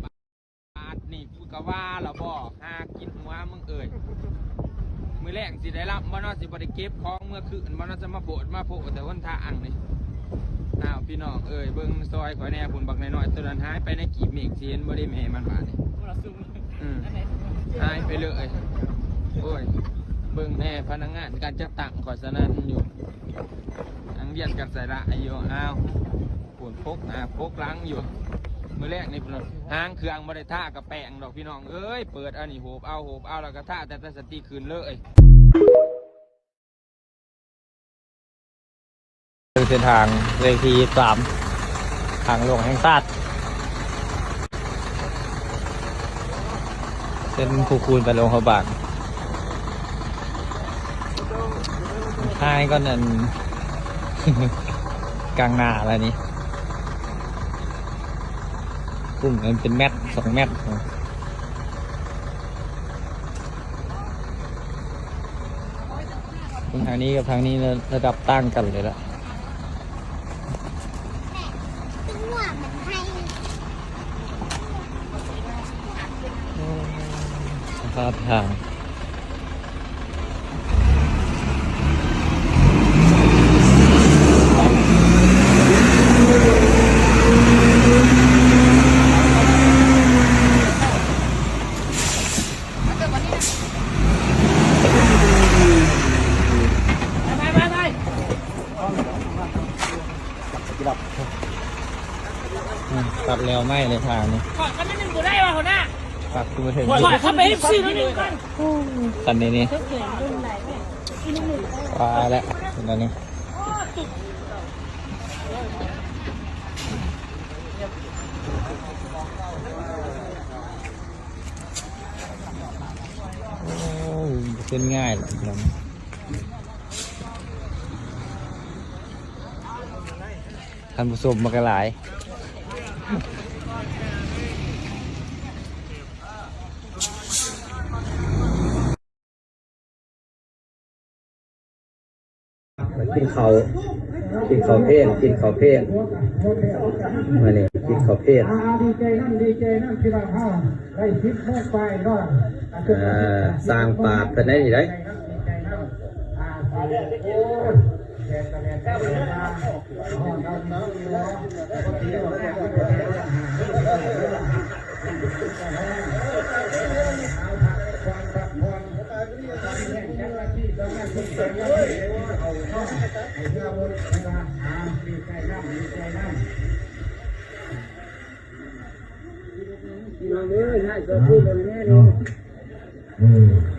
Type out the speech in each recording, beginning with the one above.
บาทนี่กูกะว่าเราบอกหากินหัวมึงเอ่ยมือแรกสิได้รับบ่นอสิบ่ได้เก็บของเมื่อคืนบ่นอจะมาโบดมาโผแต่วันทางนี่อ้าวพี่น้องเอ่ยเบิ่งซอยข่อยแน่พุ่นบักน้อยๆตัวนั้นหายไปในกีบเมฆเชียนบ่ได้แม่มันบาดนี่หายไปเลยโอ้ยเบิ่งแน่พนักงานการจัดตั้งข่อยสนั่นอยู่อังเรียนกันใส่ละอยู่อ้าวพุ่นพกล้างอยู่มือแรกนี่หางเครื่องบริท่ากับแป้งดอกพี่น้องเอ้ยเปิดอันนี้โหบเอาแล้วก็ท่าแต่สติคืนเลยเส้นทางเลขที่3ทางหลวงแห่งชาติเส้นภูคูนไปโรงพยาบาลท้ายก็นั่น กลางหน้าอะไรนี้กุ้งมันเป็นแมต2 เมตรทางนี้กับทางนี้ระดับตั้งกันเลยละสภาพทางตัดแล้วไม่ในทางนี้ขอกันนิดนึงกูได้ป่ะคนน่ะฝากคุณมาถึงขอเข้าไปซื้อนิดนึงก่อนตันนี้ว้าแล้วตอนนี้โอ้เป็นง่ายหรอกครับท่านผู้ชมมากระหลายกินเขาเพศมาเนี่ยกินเขาเพศดีใจนั่นที่เราเข้าได้คิดแค่ไปก็สร้างปาดเป็นได้ไหม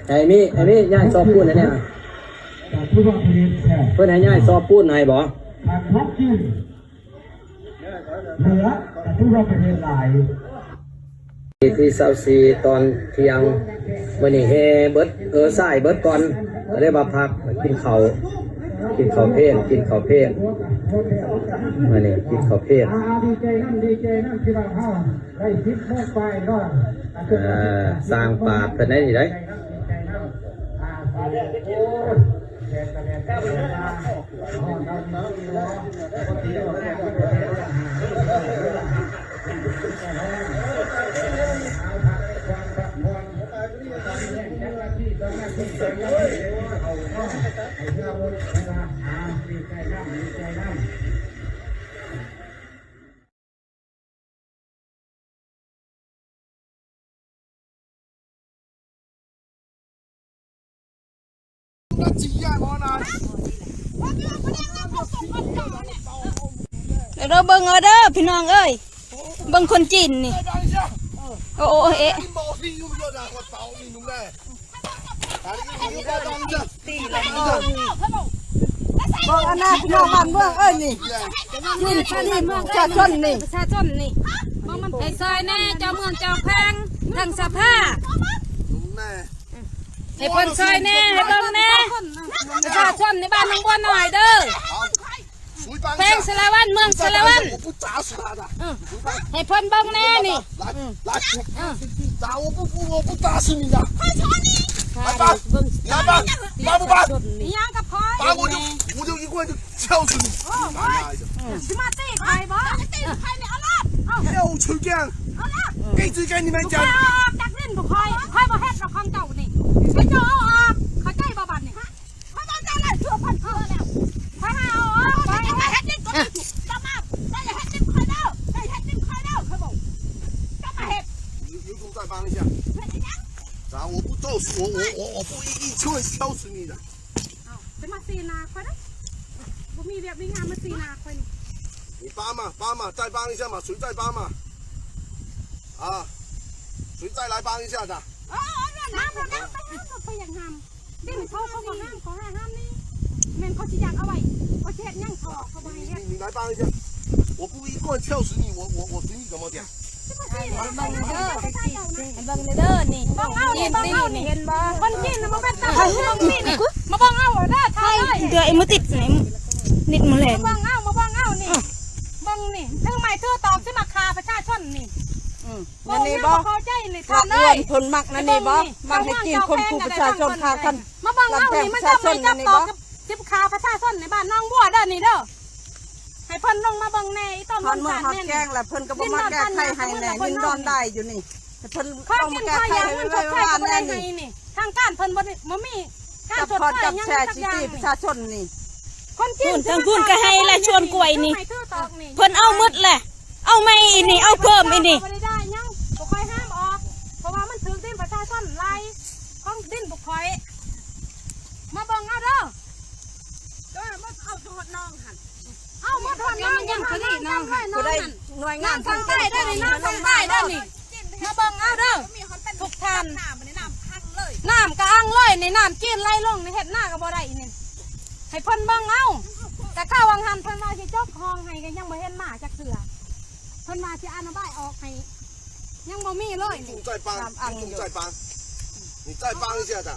ไอ้มี่ย่างซอปูนนะเนี่ยเพื่อนให้ย่างซอปูนหน่อยบ่ที่24ตอนเที่ยงวันนี้เฮเบิร์ดสายเบิร์ดก่อนก็ได้มาพักกินเขาเพศมาเนี่ยกินเขาเพศดีใจนั่นที่เราเข้าได้คิดแค่ไปก็สร้างปาดเป็นได้ไหมเราเบิ่งเอาเด้อพี่น้องเอ้ยเบิ่งคนจีนนี่โอ้เอ๊ะบอกอันนั้นพี่น้องบ้านเมืองเอ้ยนี่นี่เมืองประชาชนนี่ไอ้ซอยแน่เจ้าเมืองเจ้าแพงทั้งสภาไอ้คนซอยแน่ให้เบิ่งแน่ประชาชนในบ้านน้องบัวหน่อยเด้อแพงสารวัตรเมืองสารวัตรให้เพิ่นเบิ่งแน่นี่我不打死你的！来吧，来吧，打不打？打我就一棍就敲死你！是嘛？这块不？这块你阿拉。还有吹干，一直跟你们讲。 จักเล่นบุคอยคอยบ่เฮ็ดเราของเจ้านี่ไปเจ้าเอาออกเข้าใจบ่บัดนี่เขาต้องเจ้าเลยเชื่อพันเชื่อแล้วคอยให้เอาออกคอยให้เฮ็ดดิ้นก็ไม่ถูกจะมาได้เฮ็ดดิ้นคอยแล้วได้เฮ็ดดิ้นคอยแล้วเขาบอกจะมาเฮ็ด有种再帮一下。啊，我不咒死我不一定会敲死你的。 เอาไปมาซีนาคอยนะบ่มีเวียบมีงานมาซีนาคอยนี่ 你帮嘛，再帮一下嘛，谁再帮嘛？啊，谁再来帮一下的？ อ๋อน้ำไปอย่างห้ามดิ้นเขาบ่ห้ามขอให้ห้ามนี่แม่นเขาสิอยากเอาไว้เขาเฮ็ดหยังเขาเขาบ่ให้เฮ็ด 你来帮一下，我不一棍敲死你，我随你怎么点。 เบิ่งเด้อเบิ่งเด้อนี่เบิ่งเอานี่เบิ่งเอานี่เห็นบ่คนกินมาเป็นตาเบิ่งนี่มาเบิ่งเอาเด้อทายเลย เดี๋ยวไอ้มือติดไหนนิดมือแหล มาม เบิ่งเอานี่เบิ่งนี่ถึงไม้ถือตอกสิมาฆ่าประชาชนนี่ นั่นนี่บ่ เข้าใจนี่ รั ท่า บ นเล อ้วน ย ทนมักนั่นนี่บ่มักให้กินคนผู้ประชาชนพากัน มาเบิ่งเอานี่มันจะไม่จับตอกกับสิบฆ่าประชาชนในบ้านน้องบัวเด้อนี่เด้อให้เพิ่นลงมาเบิ่งแน่อีต้น ตอนเมื่อฮอดแกงแล้วเพิ่นก็บ่มาแก้ไขให้แน่นินดอนได้อยู่นี่เพิ่น ข้า ต้อง กิ มาน แก้ ข้าว ไข ยา ให้ มันชด ไว้ ใช้ ว่า ก็บ่ แน่ ได้ นี่ นี่ทางการเพิ่นบ่มีการ จับ ชด พอ ใช้ จับ ยัง แช่ สัก สิ อย่าง ติประชาชนนี่ คนกิน ทั้งพูนก็ให้และชวนกล้วยนี่ ไม้ถือตอกนี่ เพิ่นเอาหมดแหละเอาไม่อีนี่เอาเพิ่มอีนี่ บ่ได้ยังบ่ค่อยห้ามออกเพราะว่ามันถึงดินประชาชนไล่ของดินบ่ค่อยมาเบิ่งเอาเด้อเอามาทอดน้องยังคดีน้องให้น้ ก็ อง ได้ นั่น หน่วยงา น้าน ทางใต้เด้อนี่น้ำทางใต้เด้อนี่มาเบิ่งเอาเด้อทุกท่านน้ำก็อังเลยในน้ำกินไล่ลงในเฮ็ดหน้าก็บ่ได้อีนี่ให้เพิ่นเบิ่งเอาแต่ข้าววังหันเพิ่นว่าสิจกคลองให้ก็ยังบ่เห็นหมาจักเทื่อเพิ่นว่าสิอนุบายออกให้ยังบ่มีเลย 一种再帮，一种再帮，你再帮一下的，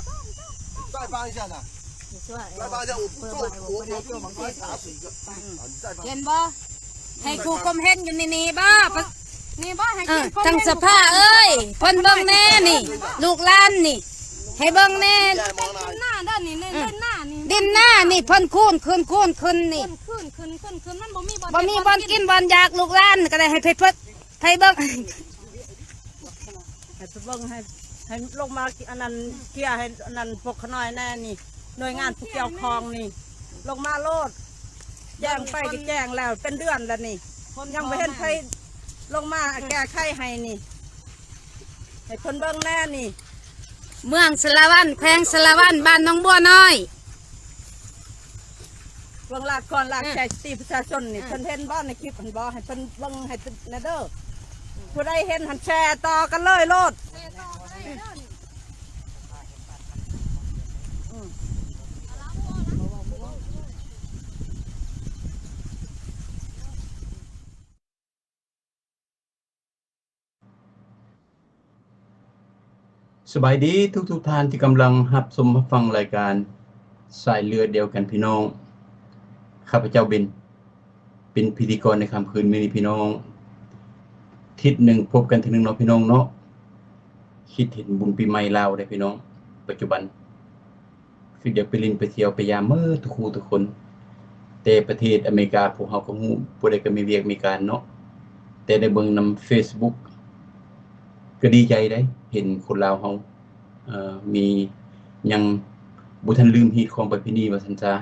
再帮一下的，再帮一下，我不够，我打死一个，啊，你再帮。 เห็นบ่ให้ครูคมเห็นอยู่นี่บ่นี่บ่ให้กิน จังสภาเอ้ยเพิ่นเบิ่งแน่นี่ ลูกหลานนี่ ให้เบิ่งแน่ หน้าด้านนี่เล่นหน้านี่ ดินหน้านี่เพิ่นคูนขึ้นนี่ ขึ้นมันบ่มีบ่ บ่มีบอลกินบอลอยากลูกหลานก็ได้ให้เพิ่นให้เบิ่ง ให้ไปเบิ่งให้ลงมาอันนั้นเกี่ยให้อันนั้นพวกขน้อยแน่นี่หน่วยงานผู้เกี่ยวข้องนี่ลงมาโลดแจ้งไปก็แจ้งแล้วเป็นเดือนแล้วนี่ยังไม่เห็นใครลงมาแก้ไขให้นี่ให้คนเบิ่งแน่นี่ เมืองสละวันแขวงสละวันบ้านหนองบัวน้อย เบิ่งลากก่อนลากแชร์ตีประชาชนนี่เพิ่นเห็นบ่ในคลิปเพิ่นบ่ให้เพิ่นเบิ่งให้แน่เด้อผู้ใดเห็นหันแชร์ต่อกันเลยโลด สบายดีทุกท่านที่กำลังรับชมรับฟังรายการสายเลือดเดียวกันพี่น้องข้าพเจ้าเป็นพิธีกรในค่ำคืนมื้อนี้พี่น้องทิศหนึ่งพบกันทีนึงเนาะพี่น้องเนาะคิดเห็นบุญปีใหม่ลาวได้พี่น้องปัจจุบันคืออยากไปลินไปเที่ยวไปยามทุกคู่ทุกคนแต่ประเทศอเมริกาพวกเฮาก็ฮู้ผู้ใดก็มีเวียกมีการเนาะแต่ได้เบิ่งนำ Facebook ก็ดีใจได้เห็นคนลาวเฮามียังบ่ทันลืมฮีตของประเพณีว่าซั่นซะ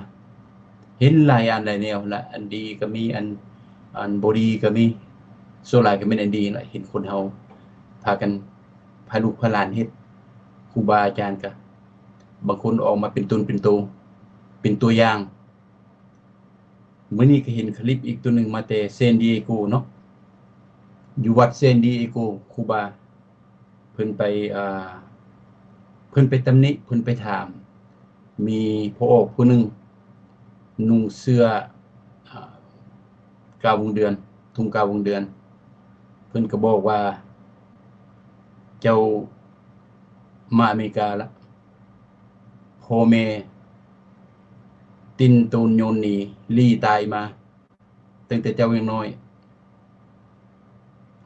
เห็นหลายอันหลายแนวละอันดีก็มีอันบ่ดีก็มีส่วนหลายก็เป็นอันดีล่ะเห็นคนเฮาพากันพาลูกพาหลานเฮ็ดครูบาอาจารย์ก็บางคนออกมาเป็นตนเป็นโตเป็นตัวอย่างมื้อนี้ก็เห็นคลิปอีกตัวหนึงมาแต่เซนดิเอโกเนาะอยู่วัดเซนดิเอโกครูบาเพิ่นไปตำหนิเพิ่นไปถามมีพ่อออกผู้หนึงนุ่งเสื้อกาวงเดือนทุ่งกาวงเดือนเพิ่นก็บอกว่าเจ้ามาอเมริกาละพ่อแม่ตินตูนโยนหนีลี่ตายมาตั้งแต่เจ้ายังน้อย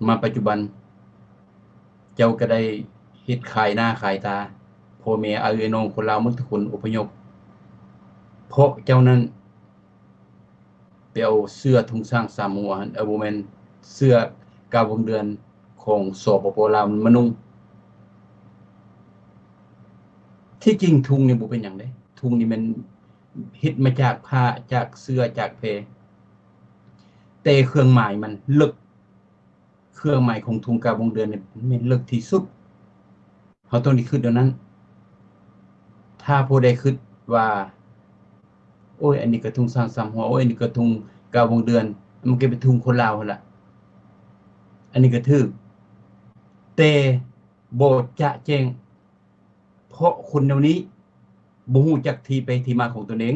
มาปัจจุบันเจ้าก็ได้เฮ็ดขายหน้าขายตาพ่อแม่เอาไอ้น้องคนลาวหมดทุกคนอพยพเพราะเจ้านั้นไปเอาเสื้อทุ่งสร้างสามหัวบ่แม่นเสื้อ กาวงเดือนของสปปลาวมะนุงที่จริงทุงนี่บ่เป็นหยังเด้ทุงนี่มันเฮ็ดมาจากผ้าจากเสื้อจากเพแต่เครื่องหมายมันลึกเครื่องหมายของทุงกาวงเดือนนี่มันลึกที่สุดเฮาต้องได้คิดเดี๋ยวนั้นถ้าผู้ใดคิดว่าโอ้ยอันนี้กระทุงสร้างสามหัวโอ้ยอันนี้กระทุงกาวงเดือนมันก็เป็นทุงคนลาวหั่นล่ะอันนี้ก็ถูกแต่บ่จะแจ้งเพราะคนแนวนี้บ่ฮู้จักที่ไปที่มาของตนเอง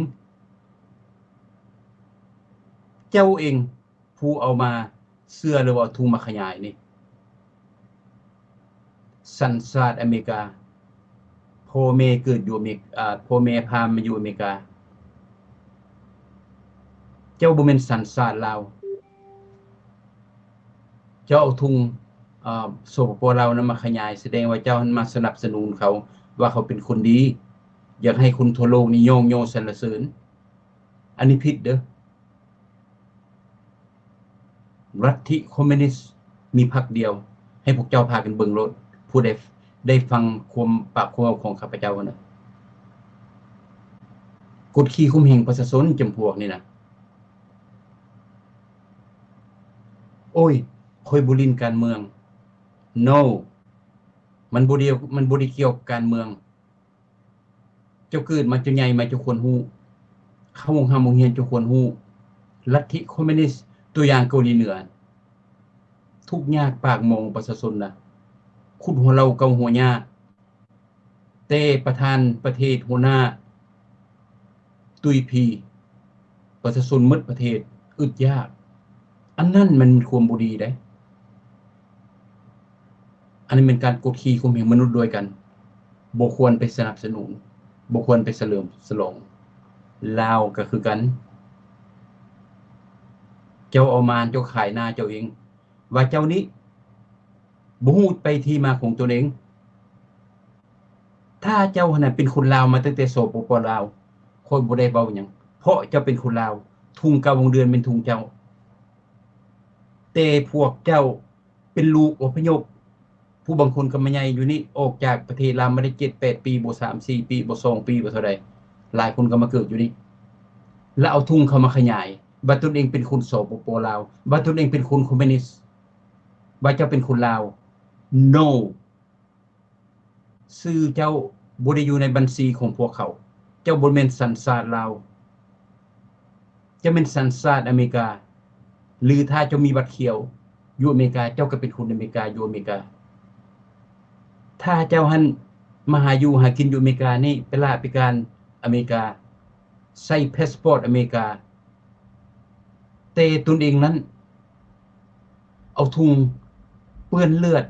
เจ้าเองผู้เอามาเสื้อหรือว่าทุงมาขยายนี่สัญชาติอเมริกาพ่อแม่เกิดอยู่อเมริกาพ่อแม่พามาอยู่อเมริกาเจ้าบ่แม่นสัญชาติลาวเจ้าเอาทุงสปปลาวนั้นมาขยายแสดงว่าเจ้ามาสนับสนุนเขาว่าเขาเป็นคนดีอยากให้คนทั่วโลกนี่ยกสรรเสริญอันนี้ผิดเด้อรัฐิคอมมิวนิสต์มีพรรคเดียวให้พวกเจ้าพากันเบิ่งโลดผู้ใดได้ฟังความปากความของข้าพเจ้านะกฎขี่คุมแห่งประชาชนจำพวกนี่นะโอ้ยคอยบุรินการเมือง no มันบ่เกี่ยวกับการเมืองเจ้าเกิดมาเจ้าใหญ่มาเจ้าควรฮู้เข้าวงหามงเฮียนเจ้าควรฮู้ลัทธิคอมมิวนิสต์ตัวอย่างเกาหลีเหนือทุกยากปากมองประชาชนน่ะขุดหัวเราเกาหัวหญ้าแต่ประธานประเทศหัวหน้าตุยพีประชาชนหมดประเทศอึดยากอันนั้นมันความบ่ดีเด้อันนี้เป็นการกดขี่ข่มเหงมนุษย์ด้วยกันบ่ควรไปสนับสนุนบ่ควรไปเฉลิมฉลองลาวก็คือกันเจ้าเอามาเจ้าขายหน้าเจ้าเองว่าเจ้านี้บ่ฮู้ไปที่มาของตัวเองถ้าเจ้าน่ะเป็นคนลาวมาตั้งแต่สปปลาวคนบ่ได้เว้าหยังเพราะเจ้าเป็นคนลาวทุงกาวงเดือนเป็นทุงเจ้าแต่พวกเจ้าเป็นลูกอพยพผู้บางคนก็มาใหญ่อยู่นี่ออกจากประเทศลาวมาได้ 7-8 ปีบ่ 3-4 ปีบ่2 ปีบ่เท่าใดหลายคนก็มาเกิดอยู่นี่แล้วเอาทุงเข้ามาขยายว่าตนเองเป็นคนสปปลาวว่าตนเองเป็นคนคอมมิวนิสต์ว่าเจ้าเป็นคนลาว no ชื่อเจ้าบ่ได้อยู่ในบัญชีของพวกเขาเจ้าบ่แม่นสัญชาติลาวเจ้าเป็นสัญชาติอเมริกาหรือถ้าเจ้ามีบัตรเขียวอยู่อเมริกาเจ้าก็เป็นคนอเมริกาอยู่อเมริกาถ้าเจ้าหันมาหาอยู่หากินอยู่อเมริกานี่เป็นราชการอเมริกาใส่พาสปอร์ตอเมริกาแต่ตนเองนั้นเอาทุงเปื้อนเลือด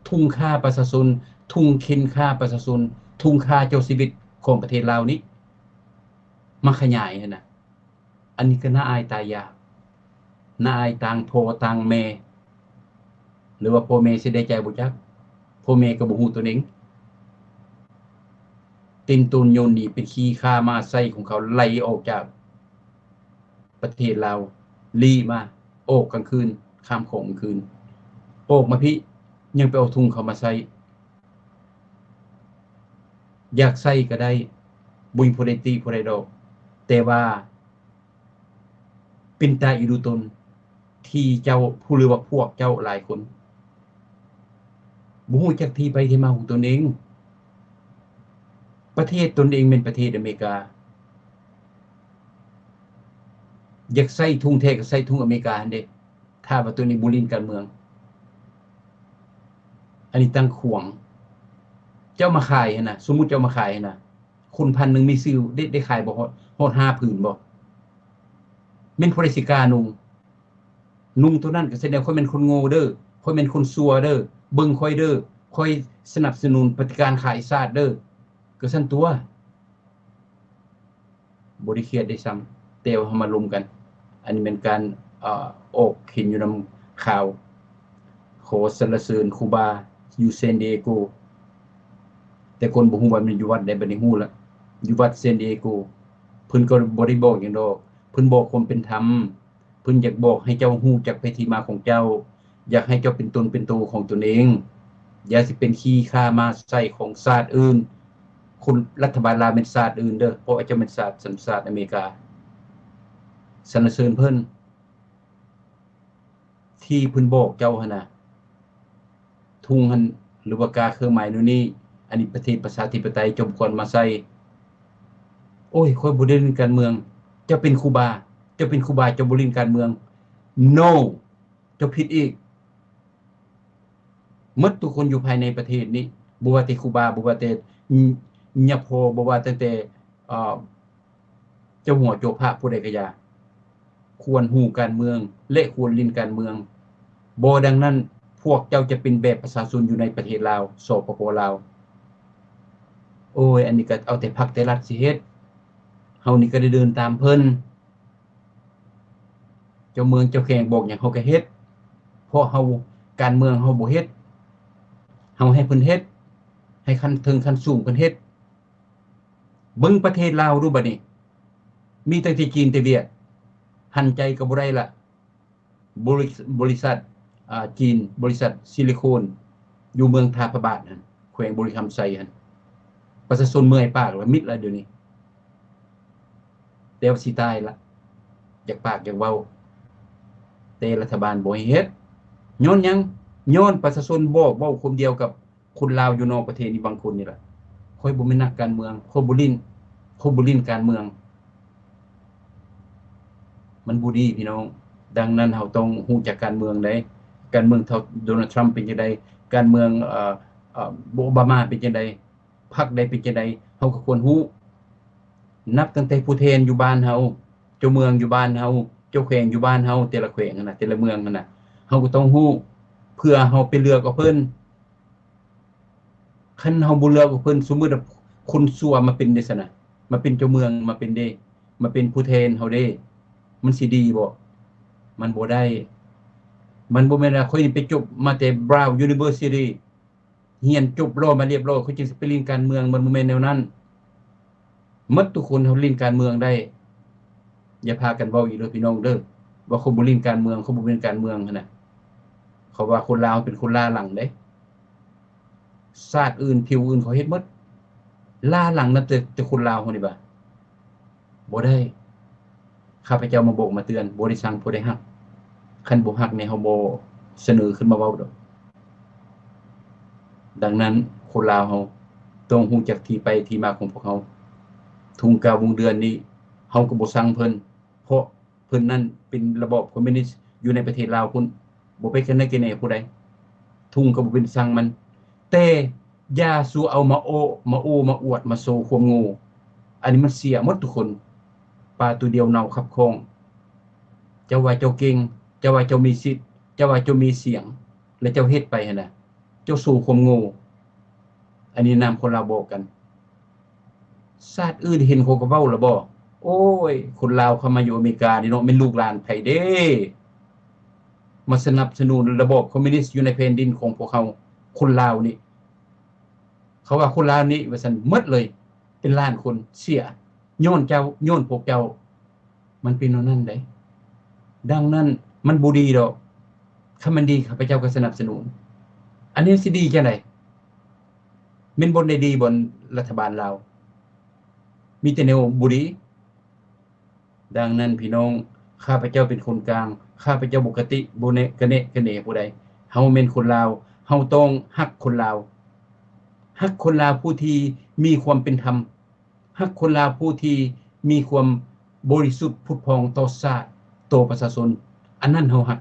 ทุงฆ่าประชาชนทุงเข็นฆ่าประชาชนทุงฆ่าเจ้าชีวิตของประเทศลาวนี้มาขยายนะอันนี้ก็น่าอายตายยากน่าอายต่างพ่อต่างแม่หรือว่าพ่อแม่สิได้ใจบ่จักพ่อแม่ก็บ่ฮู้ตัวเองตินตุนโยนนี่เป็นขี้ค่ามาใส่ของเขาไล่ออกจากประเทศลาวลีมาออกกลางคืนข้ามโขงกลางคืนออกมาพี่ยังไปเอาทุงเขามาใส่อยากใส่ก็ได้บุญผู้ใดตีผู้ใดดอกแต่ว่าเป็นตาอีดูตนที่เจ้าผู้หรือว่าพวกเจ้าหลายคนบ่ฮู้จักที่ไปที่มาของตนเองประเทศตนเองเป็นประเทศอเมริกาอยากใส่ทุงแท้ก็ใส่ทุงอเมริกาเด้ถ้าว่าตัวนี้บุรินการเมืองอันนี้ตั้งขวงเจ้ามาขายนะสมมุติเจ้ามาขายนะคุณพันหนึ่งมีซื้อได้ขายบ่ฮอด5ผืนบ่แม่นผู้ใดสิกล้านุ่งตัวนั้นก็แสดงว่าเป็นคนโง่เด้อค่อยเป็นคนซัวเด้อเบิ่งค่อยเด้อค่อยสนับสนุนปฏิการขายชาติเด้อก็ซั่นตัวบ่ได้เครียดได้ซ้ำแต่ว่าเฮามาลุมกันอันนี้เป็นการออกเห็นอยู่นำข่าวขอสรรเสริญครูบาอยู่เซนดิเอโกแต่คนบ่ฮู้ว่ามันอยู่วัดใดบัดนี้ฮู้แล้วอยู่วัดเซนดิเอโกเพิ่นก็บ่ได้บอกหยังดอกเพิ่นบอกความเป็นธรรมเพิ่นอยากบอกให้เจ้าฮู้จักไปที่มาของเจ้า อยากให้เจ้าเป็นตนเป็นตัวของตนเองอย่าสิเป็นขี้ข้ามาใส่ของชาติอื่นคุณรัฐบาลลาวเป็นชาติอื่นเด้อเพราะว่าเจ้าเป็นชาติสัญชาติอเมริกาสรรเสริญเพิ่นที่เพิ่นบอกเจ้าหั่นน่ะทุ่งหันหรือว่ากาเครื่องหมายนู่นนี่อันนี้ประเทศประชาธิปไตยจมควรมาใส่โอ้ยค่อยบ่ได้เล่นการเมืองเจ้าเป็นครูบาเจ้าเป็นครูบาเจ้าบ่เล่นการเมือง no เจ้าผิดอีกหมดทุกคนอยู่ภายในประเทศนี้บ่ว่าแต่ครูบาบ่ว่าแต่ญะโพบ่ว่าตั้งแต่เจ้าหัวโจพระผู้ใดก็อย่าควรฮู้การเมืองและควรเล่นการเมืองบ่ดังนั้นพวกเจ้าจะเป็นแบบประชาชนอยู่ในประเทศลาวสปป.ลาวโอ้ยอันนี้ก็เอาแต่พรรคแต่รัฐสิเฮ็ดเฮานี่ก็ได้เดินตามเพิ่นเจ้าเมืองเจ้าแข่งบอกหยังเฮาก็เฮ็ดเพราะเฮาการเมืองเฮาบ่เฮ็ดเฮาให้เพิ่นเฮ็ดให้คันถึงคันสูงเพิ่นเฮ็ดเบิ่งประเทศลาวดูบัดนี้มีแต่ที่จีนแต่เวียดหันใจก็บ่ได้ล่ะบริษัทจีนบริษัทซิลิโคนอยู่เมืองท่าพระบาทนั่นแขวงบริคำไซหั่นประชาชนเมื่อยปากแล้วมิดแล้วเดี๋ยวนี้แต่ว่าสิตายละอยากปากอยากเว้าแต่รัฐบาลบ่ให้เฮ็ดย้อนหยังย้อนประชาชนบ่เว้าคนเดียวกับคนลาวอยู่นอกประเทศนี่บางคนนี่ล่ะค่อยบ่แม่นนักการเมืองค่อยบ่ลิ้นการเมืองมันบ่ดีพี่น้องดังนั้นเฮาต้องฮู้จักการเมืองได้การเมืองเท่าโดนัลด์ทรัมป์เป็นจังได๋การเมืองโอบามาเป็นจังได๋พรรคใดเป็นจังได๋เฮาก็ควรฮู้นับตั้งแต่ผู้แทนอยู่บ้านเฮาเจ้าเมืองอยู่บ้านเฮาเจ้าแขวงอยู่บ้านเฮาแต่ละแขวงนั่นน่ะแต่ละเมืองนั่นน่ะเฮาก็ต้องฮู้เพื่อเฮาไปเลือกเอาเพิ่นคันเฮาบ่เลือกเอาเพิ่นสมมุติว่าคนชั่วมาเป็นได้ซั่นน่ะมาเป็นเจ้าเมืองมาเป็นเด้มาเป็นผู้แทนเฮาเด้มันสิดีบ่มันบ่ได้มันบ่แม่นว่าค่อยไปจบมาแต่ Brown University เรียนจบรอมาเรียบร้อยเขาจึงสิไปเรียนการเมืองมันบ่แม่นแนวนั้นหมดทุกคนเฮาเรียนการเมืองได้อย่าพากันเว้าอีกเด้อพี่น้องเด้อว่าเขาบ่เรียนการเมืองเขาบ่เป็นการเมืองหั่นน่ะเขาว่าคนลาวเป็นคนล้าหลังเด้ชาติอื่นผิวอื่นเขาเฮ็ดหมดล้าหลังนั่นแต่คนลาวเฮานี่บ่บ่ได้ข้าพเจ้ามาบอกมาเตือนบ่ได้สั่งบ่ได้ฮักคันบ่ฮักเนี่ยเฮาบ่เสนอขึ้นมาเว้าดอกดังนั้นคนลาวเฮาต้องฮู้จักที่ไปที่มาของพวกเฮาทุ่งกาวงเดือนนี้เฮาก็บ่สั่งเพิ่นเพราะเพิ่นนั้นเป็นระบอบคอมมิวนิสต์อยู่ในประเทศลาวพุ่นบ่ไปกันได้กินแน่ผู้ใดทุ่งก็บ่เป็นสั่งมันแต่อย่าสู้เอามาโอ้มาอวดมาโชว์ความโง่อันนี้มันเสียหมดทุกคนปลาตัวเดียวเน่าคับคองเจ้าว่าเจ้าเก่งเจ้าว่าเจ้ามีสิทธิ์เจ้าว่าเจ้ามีเสียงและเจ้าเฮ็ดไปหั่นน่ะเจ้าสู่ความโง่อันนี้นามคนลาวบอกกันชาติอื่นเห็นเขาก็เว้าแล้วบ่โอ้ยคนลาวเข้ามาอยู่อเมริกานี่เนาะเป็นลูกหลานไผเด้มาสนับสนุนระบบคอมมิวนิสต์อยู่ในแผ่นดินของพวกเขาคนลาวนี่เขาว่าคนลาวนี่ว่าซั่นหมดเลยเป็นล้านคนเสียย้อนเจ้าย้อนพวกเจ้ามันเป็นโนนั้นได้ดังนั้นมันบ่ดีดอกถ้ามันดีข้าพเจ้าก็สนับสนุนอันนี้สิดีจังได๋แม่นบ่ได้ดีบนรัฐบาลลาวมีแต่แนวบ่ดีดังนั้นพี่น้องข้าพเจ้าเป็นคนกลางข้าพเจ้าปกติบ่แน่กะเนผู้ใดเฮาแม่นคนลาวเฮาต้องฮักคนลาวฮักคนลาวผู้ที่มีความเป็นธรรมฮักคนลาวผู้ที่มีความบริสุทธิ์ผุดพองต่อชาติต่อประชาชนอันนั้นเฮาฮัก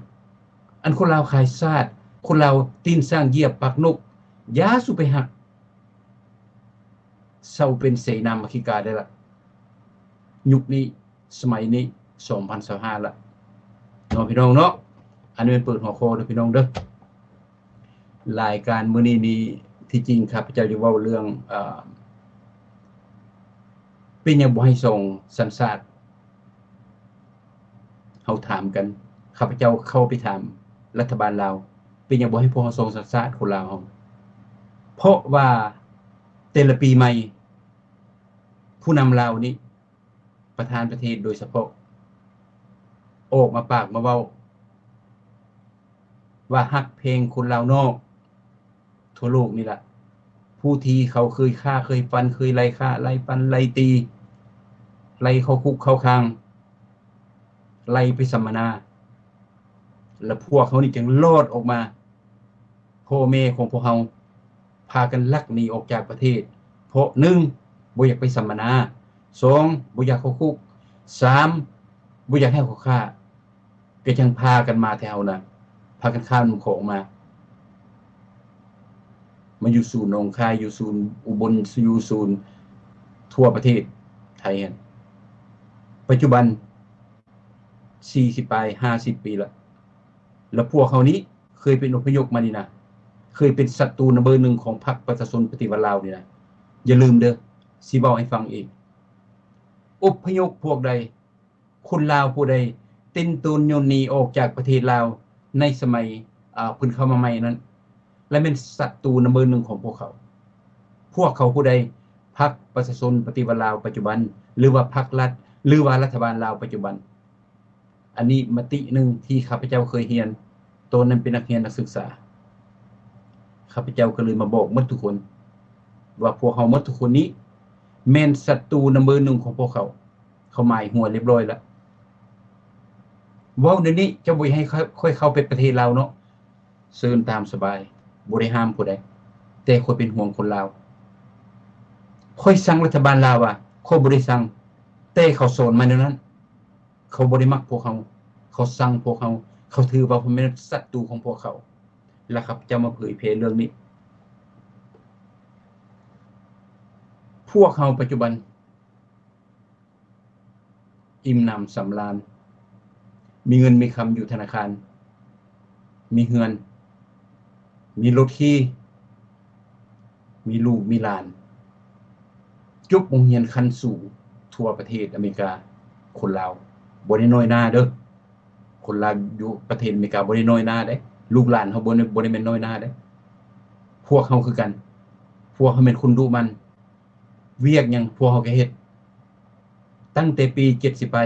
อันคนลาวขายชาติคนลาวตีนสร้างเหยียบปากนกอย่าสุไปฮักเซาเป็นเสนามาคิกาได้ละยุคนี้สมัยนี้2025ละเนาะพี่น้องเนาะอันนี้เป็นเปิดหัวข้อเด้อพี่น้องเด้อรายการมื้อนี้นี่ที่จริงครับพระเจ้าจะเว้าเรื่องเป็นหยังบ่ให้ส่งสัญชาติเฮาถามกันข้าพเจ้าเข้าไปถามรัฐบาลลาวเป็นหยังบ่ให้พวกเฮาส่งสัญชาติคนลาวเฮาเพราะว่าแต่ละปีใหม่ผู้นำลาวนี้ประธานประเทศโดยเฉพาะออกมาปากมาเว้า ว่าฮักเพลงคนลาวนอกทั่วโลกนี่แหละผู้ที่เขาเคยฆ่าเคยฟันเคยไล่ฆ่าไล่ฟันไล่ตีไล่เข้าคุกเข้าคางไล่ไปสัมมนาแล้วพวกเขานี่จึงรอดออกมาพ่อแม่ของพวกเขาพากันลักหนีออกจากประเทศเพราะ1บ่อยากไปสัมมนา2บ่อยากเข้าคุก3บ่อยากให้เขาฆ่าก็จังพากันมาแถวน่ะพากันข้ามของมาอยู่ศูนย์หนองคายอยู่ศูนย์อุบลอยู่ศูนย์ทั่วประเทศไทยปัจจุบัน40 ปี50 ปีแล้วพวกเขานี้เคยเป็นอพยพมานี่นะเคยเป็นศัตรูเบอร์1ของพรรคประชาชนปฏิวัติลาวนี่นะอย่าลืมเด้อสิบอกให้ฟังอีกอพยพพวกใดคนลาวผู้ใดตินตูนโยนหนีออกจากประเทศลาวในสมัยเพิ่นเข้ามาใหม่นั้นและเป็นศัตรูเบอร์1ของพวกเขาผู้ใดพรรคประชาชนปฏิวัติลาวปัจจุบันหรือว่าพรรครัฐหรือว่ารัฐบาลลาวปัจจุบันอันนี้มติหนึ่งที่ข้าพเจ้าเคยเรียนตัวนั้นเป็นนักเรียนนักศึกษาข้าพเจ้าก็เลยมาบอกหมดทุกคนว่าพวกเขาหมดทุกคนนี้แม่นศัตรูเบอร์1ของพวกเขาหมายหัวเรียบร้อยแล้วว้าวเดี๋ยวนี้จะบ่ให้ค่อยเข้าไปประเทศลาวเนาะเชิญตามสบายบ่ได้ห้ามผู้ใดแต่ค่อยเป็นห่วงคนลาวค่อยสั่งรัฐบาลลาวว่าค่อยบ่ได้สั่งแต่เขาสอนมาแนวนั้นเขาบ่ได้มักพวกเขาสั่งพวกเขาถือว่าผมเป็นศัตรูของพวกเขาแล้วครับจะมาเผยแพร่เรื่องนี้พวกเขาปัจจุบันอิ่มหนำสำราญมีเงินมีคำอยู่ธนาคารมีเฮือนมีรถขี่มีลูกมีหลานจบโรงเรียนขั้นสูงทั่วประเทศอเมริกาคนลาวบ่ได้น้อยหน้าเด้อคนลาวอยู่ประเทศอเมริกาบ่ได้น้อยหน้าเด้ลูกหลานเขาบ่ได้แม่นน้อยหน้าเด้พวกเขาคือกันพวกเขาเป็นคนดุมันเวียกหยังพวกเขาก็เฮ็ดตั้งแต่ปี70ไป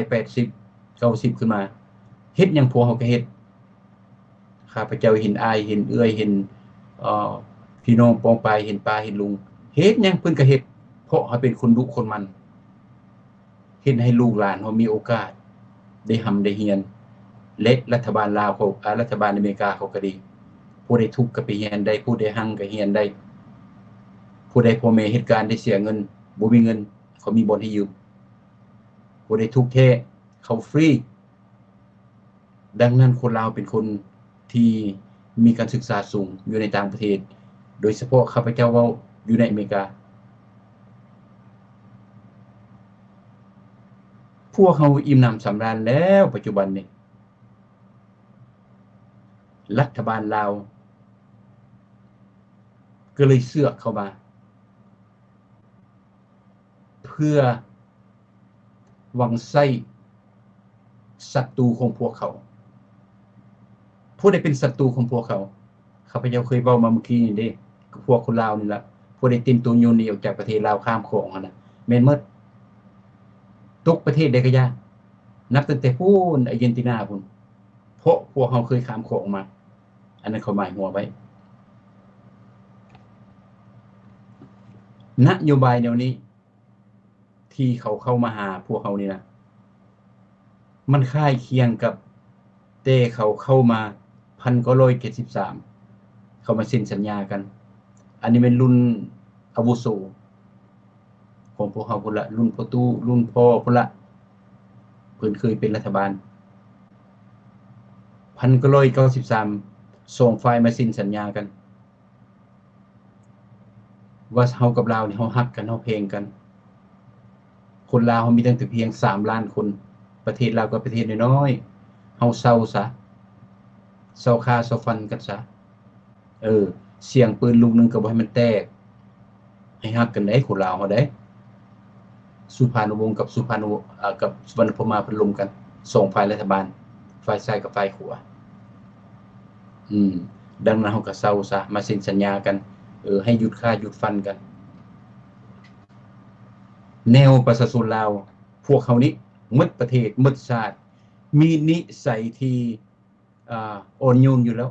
80 90ขึ้นมาเฮ็ดหยังพวกเขาก็เฮ็ดข้าพเจ้าเห็นอายเห็นเอื้อยเห็นพี่น้องปองปายเห็นป้าเห็นลุงเฮ็ดหยังเพิ่นก็เฮ็ดเพราะเขาเป็นคนดุคนมันเฮ็ดให้ลูกหลานเขามีโอกาสได้ได้เรียนและรัฐบาลลาวเขารัฐบาลอเมริกาเขาก็ดีผู้ใดทุกข์ก็ไปเรียนได้ผู้ใดหังก็เรียนได้ผู้ใดพ่อแม่เหตุการณ์ได้เสียเงินบ่มีเงินเขามีบ่อนให้ยืมผู้ใดทุกข์แท้เขาฟรีดังนั้นคนลาวเป็นคนที่มีการศึกษาสูงอยู่ในต่างประเทศโดยเฉพาะข้าพเจ้าเว้าอยู่ในอเมริกาพวกเขาอิ่มหนำสำราญแล้วปัจจุบันนี้รัฐบาลลาวก็เลยเสือกเข้ามาเพื่อหวังไส้ศัตรูของพวกเขาผู้ใดเป็นศัตรูของพวกเขาข้าพเจ้าเคยเว้ามาเมื่อกี้นี่เด้พวกคนลาวนี่ล่ะผู้ใดติมตัวโยนหนีออกจากประเทศลาวข้ามคลองนั่นน่ะแม่นหมดทุกประเทศใดก็ยากนับตั้งแต่พูนอาร์เจนตินาพุ่นเพราะพวกเขาเคยข้ามคลองมาอันนั้นเขาหมายหัวไว้นโยบายแนวนี้ที่เขาเข้ามาหาพวกเขานี่นะมันคล้ายเคียงกับแต่เขาเข้ามา1973เขามาเซ็นสัญญากันอันนี้เป็นรุ่นอาวุโสของพวกเขาพุ่นละรุ่นพ่อตู้รุ่นพ่อพุ่นละเพิ่นเคยเป็นรัฐบาล1993ส่งฝ่ายมาเซ็นสัญญากันว่าเฮากับลาวนี่เฮาฮักกันเฮาเพลงกันคนลาวเฮามีตั้งแต่เพียง3ล้านคนประเทศลาวก็ประเทศน้อยๆเฮาเศร้าซะเศร้าค่าเศร้าฟันกันซะเสียงปืนลูกนึงก็บ่ให้มันแตกให้ฮักกันได้คนลาวเฮาได้สุภานุวงศ์กับสุวรรณพมาเพิ่นลมกันส่งฝ่ายรัฐบาลฝ่ายซ้ายกับฝ่ายขวาดังนั้นเฮาก็เศร้าซะมาเซ็นสัญญากันให้หยุดฆ่าหยุดฟันกันแนวประชาชนลาวพวกเขานี้หมดประเทศหมดชาติมีนิสัยที่อ่อนโยนอยู่แล้ว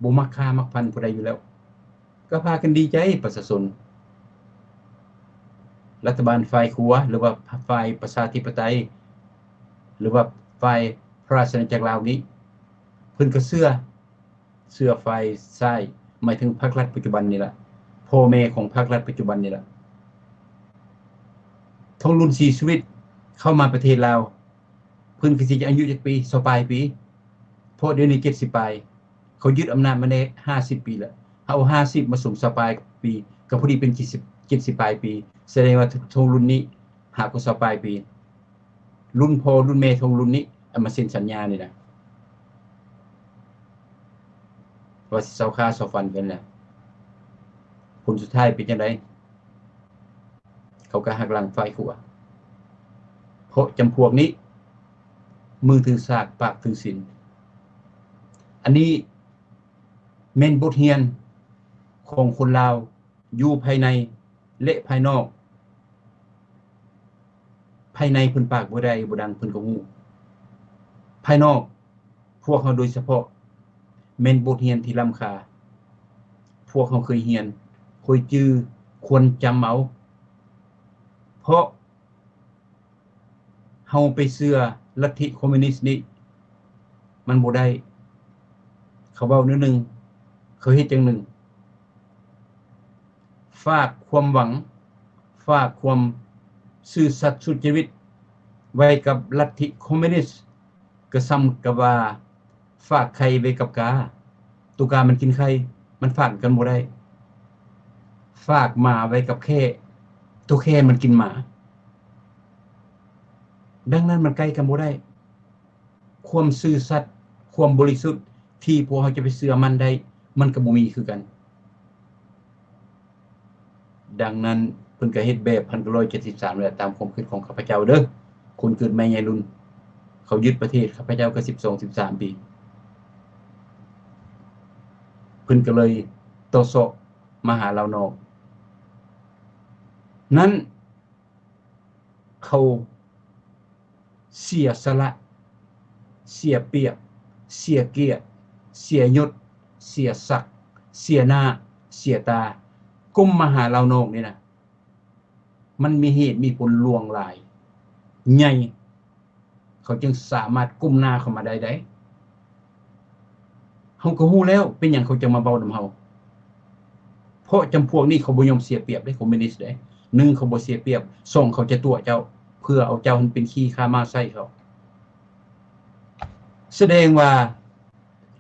บ่มักฆ่ามักฟันผู้ใดอยู่แล้ว ก็พากันดีใจประชาชนรัฐบาลฝ่ายขัวหรือว่าฝ่ายประชาธิปไตยหรือว่าฝ่ายพระราชอาณาจักรลาวนี้เพิ่นก็เชื่อฝ่ายซ้ายหมายถึงพรรครัฐปัจจุบันนี่ล่ะพ่อแม่ของพรรครัฐปัจจุบันนี่ล่ะทองรุ่น4ชีวิตเข้ามาประเทศลาวเพิ่นก็สิอายุจักปี20ปลายปีเพราะเดี๋ยวนี้70ปลายเขายึดอำนาจมาได้50ปีแล้วเอา50มาสม20ปลายปีก็พอดีเป็น70ปลายปีแสดงว่าทองรุ่นนี้หากว่า20ปลายปีรุ่นพ่อรุ่นแม่ทองรุ่นนี้เอามาเซ็นสัญญานี่นะว่าสิเซาค่าเซาฟันกันแหละผลสุดท้ายเป็นจังได๋เขาก็หักหลังฝ่ายขัวเพราะจำพวกนี้มือถือสากปากถือศีลอันนี้แม่นบทเรียนของคนลาวอยู่ภายในและภายนอกภายในเพิ่นปากบ่ได้บ่ดังเพิ่นก็ฮู้ภายนอกพวกเขาโดยเฉพาะแม่นบทเรียนที่ล้ำค่าพวกเขาเคยเรียนเคยจื้อควรจำเอาเพราะเฮาไปเชื่อลัทธิคอมมิวนิสต์นี่มันบ่ได้เขาเว้าแนวนึงเขาเฮ็ดจังนึงฝากความหวังฝากความซื่อสัตย์สุจริตไว้กับลัทธิคอมมิวนิสต์ก็ซ้ำกับว่าฝากไข่ไว้กับกาตุกามันกินไข่มันฝากกันบ่ได้ฝากหมาไว้กับแค่ตัวแค่มันกินหมาดังนั้นมันใกล้กันบ่ได้ความซื่อสัตย์ความบริสุทธิ์ที่พวกเขาจะไปเชื่อมันได้มันก็บ่มีคือกันดังนั้นเพิ่นก็เฮ็ดแบบ1973แล้วตามความคิดของข้าพเจ้าเด้อคนเกิดใหม่ใหญ่รุ่นเขายึดประเทศข้าพเจ้าก็12-13 ปีเพิ่นก็เลยต่อเสาะมาหาเรานอกนั้นเขาเสียสละเสียเปรียบเสียเกียรติเสียยศเสียศักดิ์เสียหน้าเสียตาก้มมาหาเรานอกนี่นะมันมีเหตุมีผลลวงหลายใหญ่เขาจึงสามารถก้มหน้าเข้ามาได้เฮาก็ฮู้แล้วเป็นหยังเขาจะมาเว้านำเฮาเพราะจำพวกนี้เขาบ่ยอมเสียเปรียบเด้คอมมิวนิสต์เด้1เขาบ่เสียเปรียบ2เขาจะตัวเจ้าเพื่อเอาเจ้าเป็นขี้ค้ามาใส่เขาแสดงว่า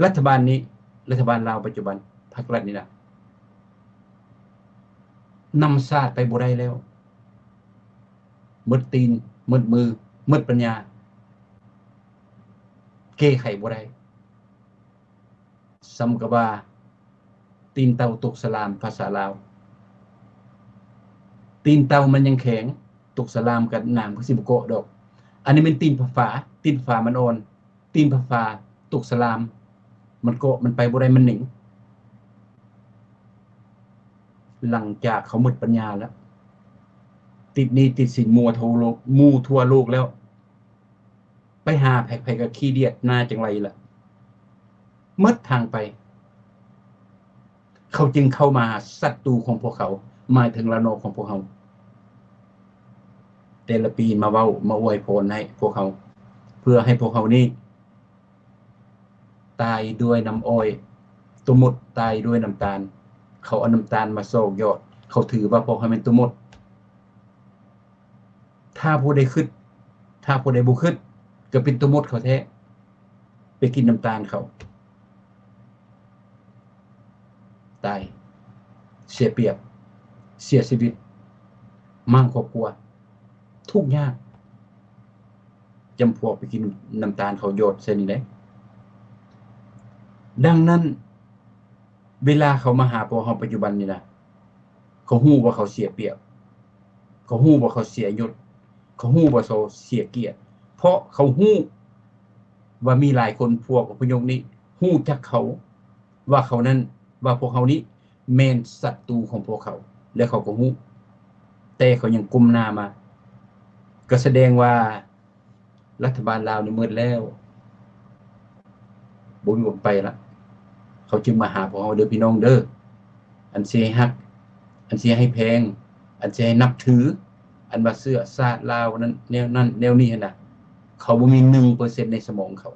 รัฐบาลนี้รัฐบาลลาวปัจจุบันพรรครัฐนี่ล่ะนำชาติไปบ่ได้แล้วหมดตีนหมดมือหมดปัญญาแก้ไขบ่ได้สำกับว่าตีนเต่าตกสลามภาษาลาวตีนเต่ามันยังแข็งตกสลามกับน้ำก็สิบ่เกาะดอกอันนี้เป็นตีนฝาตีนฝามันอ่อนตีนฝาตกสลามมันเกาะมันไปบ่ได้มันหนิงหลังจากเขาหมดปัญญาแล้วติดหนี้ติดสินมัวทั่วโลกทั่วโลกแล้วไปหาไผๆก็ขี้เดียดหน้าจังไรล่ะหมดทางไปเขาจึงเข้ามาศัตรูของพวกเขาหมายถึงระนองของพวกเขาแต่ละปีมาเว้ามาอวยพรให้พวกเขาเพื่อให้พวกเขานี้ตายด้วยน้ำอ้อยตัวหมดตายด้วยน้ำตาลเขาเอาน้ำตาลมาโศกยอดเขาถือว่าพวกเขาเป็นตัวหมดถ้าผู้ใดคิดถ้าผู้ใดบ่คิดก็เป็นตัวหมดเขาแท้ไปกินน้ำตาลเขาตายเสียเปรียบเสียชีวิตมั่งครอบครัวทุกข์ยากจำพวกไปกินน้ำตาลเขาโยดเส้นนี้ได้ดังนั้นเวลาเขามาหาพวกเราปัจจุบันนี่นะเขาฮู้ว่าเขาเสียเปรียบเขาฮู้ว่าเขาเสียยศเขาฮู้ว่าเขาเสียเกียรติเพราะเขาฮู้ว่ามีหลายคนพวกอพยพนี้ฮู้จักเขาว่าเขานั้นว่าพวกเขานี้แม่นศัตรูของพวกเขาและเขาก็ฮู้แต่เขายังกุมหน้ามาก็แสดงว่ารัฐบาลลาวนี่มืดแล้วบ่มีวันไปละ เขาจึงมาหาพวกเราเด้อพี่น้องเด้ออันสิให้ฮักอันสิให้แพงอันสิให้นับถืออันว่าเสื้อชาติลาวนั้นแนวนั้นแนวนี้น่ะเขาบ่มี 1% ในสมองเขา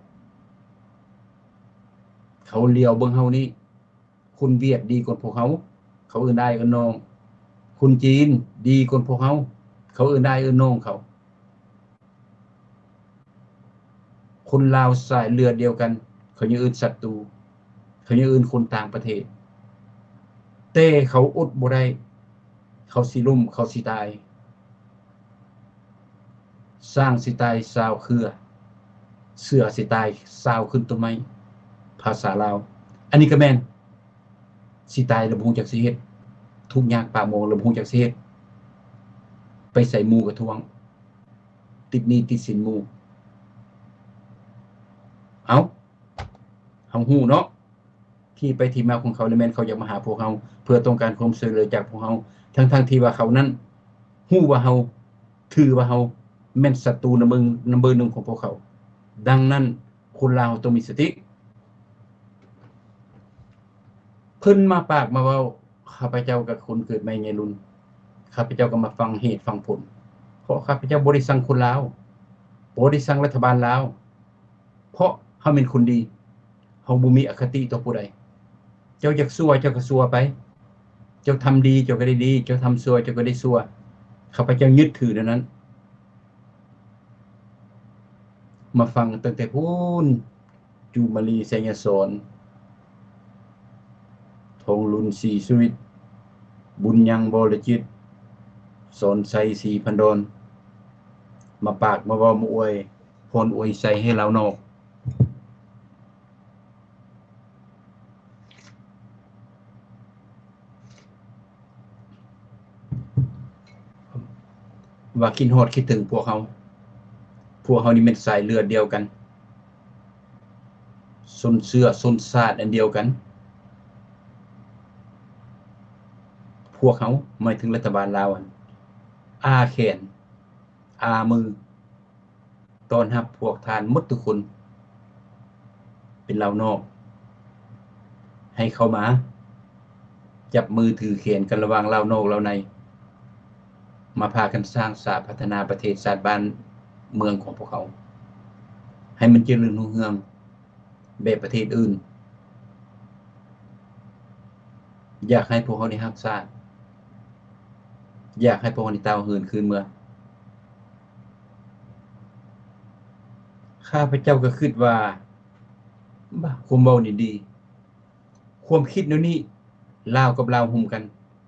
เลียวเบิ่งเฮานี่คุณเวียดดีกว่าพวกเขาเอื่นได้เอื่นน้องคุณจีนดีกว่าพวกเขาเอื่นได้เอื่นน้องเขาคนลาวสายเลือดเดียวกันเขายังอื่นศัตรูเขายังอื่นคนต่างประเทศแต่เขาอดบ่ได้เขาสิลุ่มเขาสิตายสร้างสิตายซาวเครือเสือสิตายซาวขึ้นต้นไม้ภาษาลาวอันนี้ก็แม่นสิตายระบุจากสิเฮ็ดทุกยากปากโมงระบุจากสิเฮ็ดไปใส่หมู่กระทวงติดหนี้ติดสินหมู่เอาเฮาฮู้เนาะที่ไปที่มาของเขาเลยแม่นเขาอยากมาหาพวกเฮาเพื่อต้องการความช่วยเหลือจากพวกเฮาทั้งที่ว่าเขานั้นฮู้ว่าเฮาถือว่าเฮาแม่นศัตรูนำเบอร์หนึ่งของพวกเขาดังนั้นคนลาวต้องมีสติเพิ่นมาปากมาเว้าข้าพเจ้ากับคนเกิดใหม่ไงรุ่นข้าพเจ้าก็มาฟังเหตุฟังผลเพราะข้าพเจ้าบ่ได้สั่งคนลาวบ่ได้สั่งรัฐบาลลาวเพราะเฮาเป็นคนดีเฮาบ่มีอคติต่อผู้ใดเจ้าอยากชั่วเจ้าก็ชั่วไปเจ้าทำดีเจ้าก็ได้ดีเจ้าทำชั่วเจ้าก็ได้ชั่วข้าพเจ้ายึดถือดังนั้นมาฟังตั้งแต่พูนจูมาลีแสงสอนทองลุนสีสุวิทย์บุญยังบรจิตสอนใส่สีพันดอนมาปากมาเว้ามาอวยพรอวยใส่ให้เรานอกว่าคิดฮอดคิดถึงพวกเขานี่เป็นสายเลือดเดียวกันส้นเสื้อส้นชาติอันเดียวกันพวกเขาหมายถึงรัฐบาลลาวอาแขนอามือตอนรับพวกทานหมดทุกคนเป็นลาวนอกให้เข้ามาจับมือถือแขนกันระหว่างลาวนอกลาวในมาพากันสร้างศาสตร์พัฒนาประเทศชาติบ้านเมืองของพวกเขาให้มันเจริญรุ่งเรืองแบบประเทศอื่นอยากให้พวกเขาได้รักชาติอยากให้พวกเขาได้เต้าหื่นคืนเมืองข้าพเจ้าก็คิดว่าความเบานี่ดีความคิดแนวนี้ลาวกับลาวห่มกัน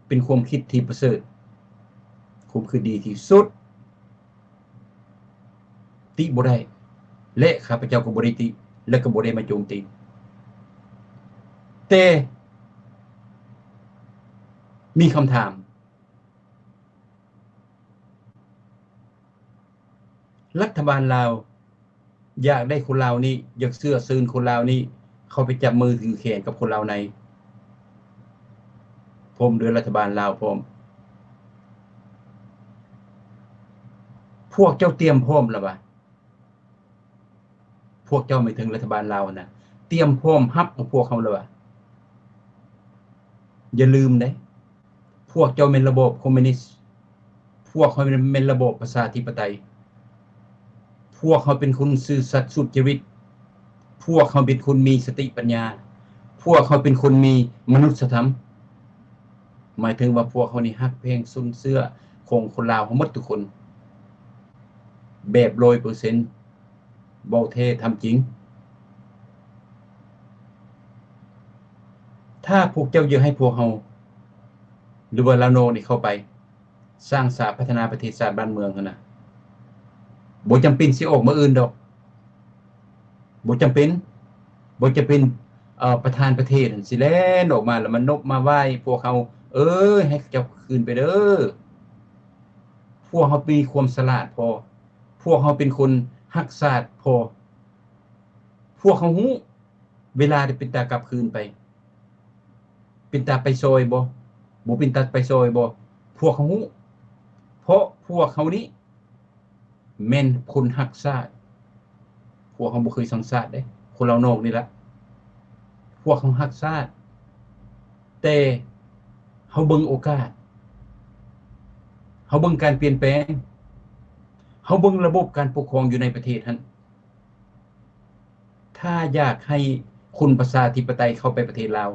เป็นความคิดที่ประเสริฐความคิดดีที่สุดติบ่ได้และข้าพเจ้าก็บ่ได้ติและก็บ่ได้มาโจมตีแต่มีคำถามรัฐบาลลาวอยากได้คนลาวนี่อยากเสื้อซื้อคนลาวนี่เขาไปจับมือถือแขนกับคนลาวในผมโดยรัฐบาลลาวผมพวกเจ้าเตรียมพร้อมแล้วบ่พวกเจ้าไม่ถึงรัฐบาลลาวนะเตรียมพร้อมรับของพวกเขาแล้วบ่อย่าลืมเด้พวกเจ้าเป็นระบบคอมมิวนิสต์พวกเขาเป็นระบบประชาธิปไตยพวกเขาเป็นคนซื่อสัตย์สุจริตพวกเขาเป็นคนมีสติปัญญาพวกเขาเป็นคนมีมนุษยธรรมหมายถึงว่าพวกเขานี่ฮักเพลงซุนเสื้อของคนลาวทั้งหมดทุกคนแบบ 100% บ่เททำจริงถ้าพวกเจ้าอยากให้พวกเขาหรือว่าลาวโนนี่เข้าไปสร้างศาสตร์พัฒนาประเทศชาติบ้านเมืองหั่นน่ะบ่จำเป็นสิออกมาอื่นดอกบ่จำเป็นประธานประเทศสิแล่นออกมาแล้วมันนบมาไหว้พวกเขาให้เจ้าคืนไปเด้อพวกเขามีความฉลาดพอพวกเขาเป็นคนรักชาติพอพวกเขาฮู้เวลาได้เป็นตากลับคืนไปเป็นตาไปซอยบ่เป็นตาไปซอยบ่พวกเขาฮู้เพราะพวกเขานี้แม่นคนรักชาติพวกเขาบ่เคยสังชาติเด้คนเรานอกนี่ล่ะ พวกเขาฮักชาติแต่เฮาเบิ่งโอกาสเฮาเบิ่งการเปลี่ยนแปลงเฮาเบิ่งระบบการปกครองอยู่ในประเทศนั้นถ้าอยากให้คุณประชาธิปไตยเข้าไปประเทศลาว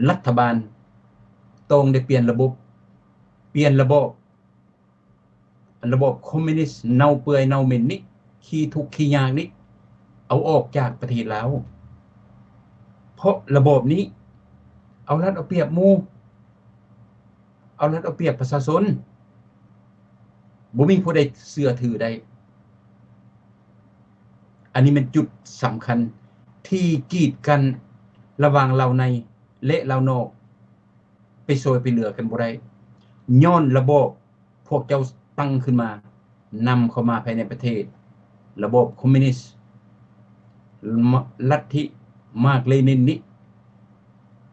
รัฐบาลต้องได้เปลี่ยนระบบคอมมิวนิสต์เน่าเปื่อยเน่าเหม็นนี้ขี้ทุกข์ขี้ยากนี้เอาออกจากประเทศลาวเพราะระบบนี้เอารัดเอาเปรียบหมู่เอารัดเอาเปรียบประชาชนบ่มีผู้ใดเชื่อถือได้อันนี้เป็นจุดสำคัญที่กีดกันระหว่างเราในและเรานอกไปโซยไปเหลือกันบ่ได้ย้อนระบบพวกเจ้าตั้งขึ้นมานำเข้ามาภายในประเทศระบบคอมมิวนิสต์ลัทธิมาร์กเลนินนี้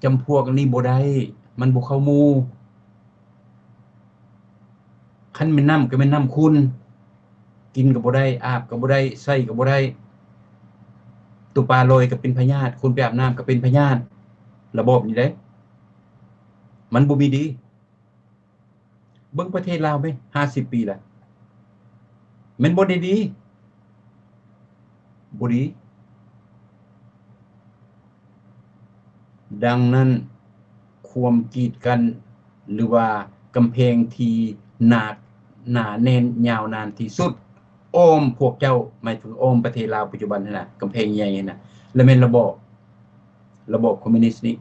จำพวกนี้บ่ได้มันบ่เข้าหมู่คันแม่นน้ำก็แม่นน้ำคุณกินก็บ่ได้อาบก็บ่ได้ใส่ก็บ่ได้ตุปลาลอยก็เป็นพยาธิคนไปอาบน้ำก็เป็นพยาธิระบบนี้เด้มันบ่มีดีเบิ่งประเทศลาวไหม50 ปีแล้วมันบ่ได้ดีบ่ดีดังนั้นความกีดกันหรือว่ากำแพงที่หนาแน่นยาวนานที่สุดอ้อมพวกเจ้าหมายถึงอ้อมประเทศลาวปัจจุบันนั่นน่ะกำแพงใหญ่น่ะและเป็นระบบคอมมิวนิสต์นี้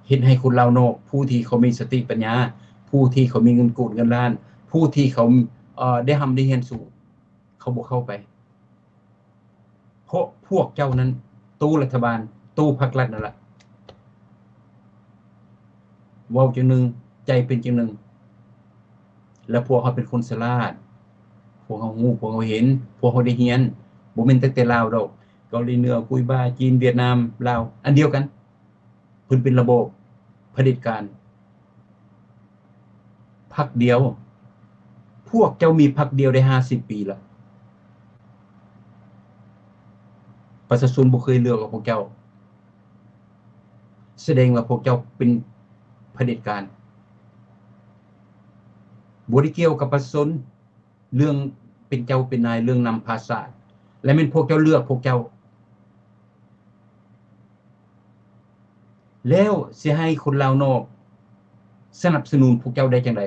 เฮ็ดให้คนลาวนอกผู้ที่เขามีสติปัญญาผู้ที่เขามีเงินกูดเงินล้านผู้ที่เขาได้ทำได้เรียนสูงเขาบ่เข้าไปเพราะพวกเจ้านั้นตู้รัฐบาลตู้พรรครัฐนั่นแหละเว้าจังนึงใจเป็นจังนึงแล้วพวกเขาเป็นคนฉลาดพวกเขาฮู้พวกเขาเห็นพวกเขาได้เรียนบ่แม่นแต่ลาวดอกเกาหลีเหนือกุยบาจีนเวียดนามลาวอันเดียวกันเพิ่นเป็นระบบเผด็จการพรรคเดียวพวกเจ้ามีพรรคเดียวได้50 ปีแล้วประชาชนบ่เคยเลือกกับพวกเจ้าแสดงว่าพวกเจ้าเป็นเผด็จการบ่ได้เกี่ยวกับประชาชนเรื่องเป็นเจ้าเป็นนายเรื่องนำพาศาสตร์และเป็นพวกเจ้าเลือกพวกเจ้าแล้วสิให้คนลาวนอกสนับสนุนพวกเจ้าได้จังได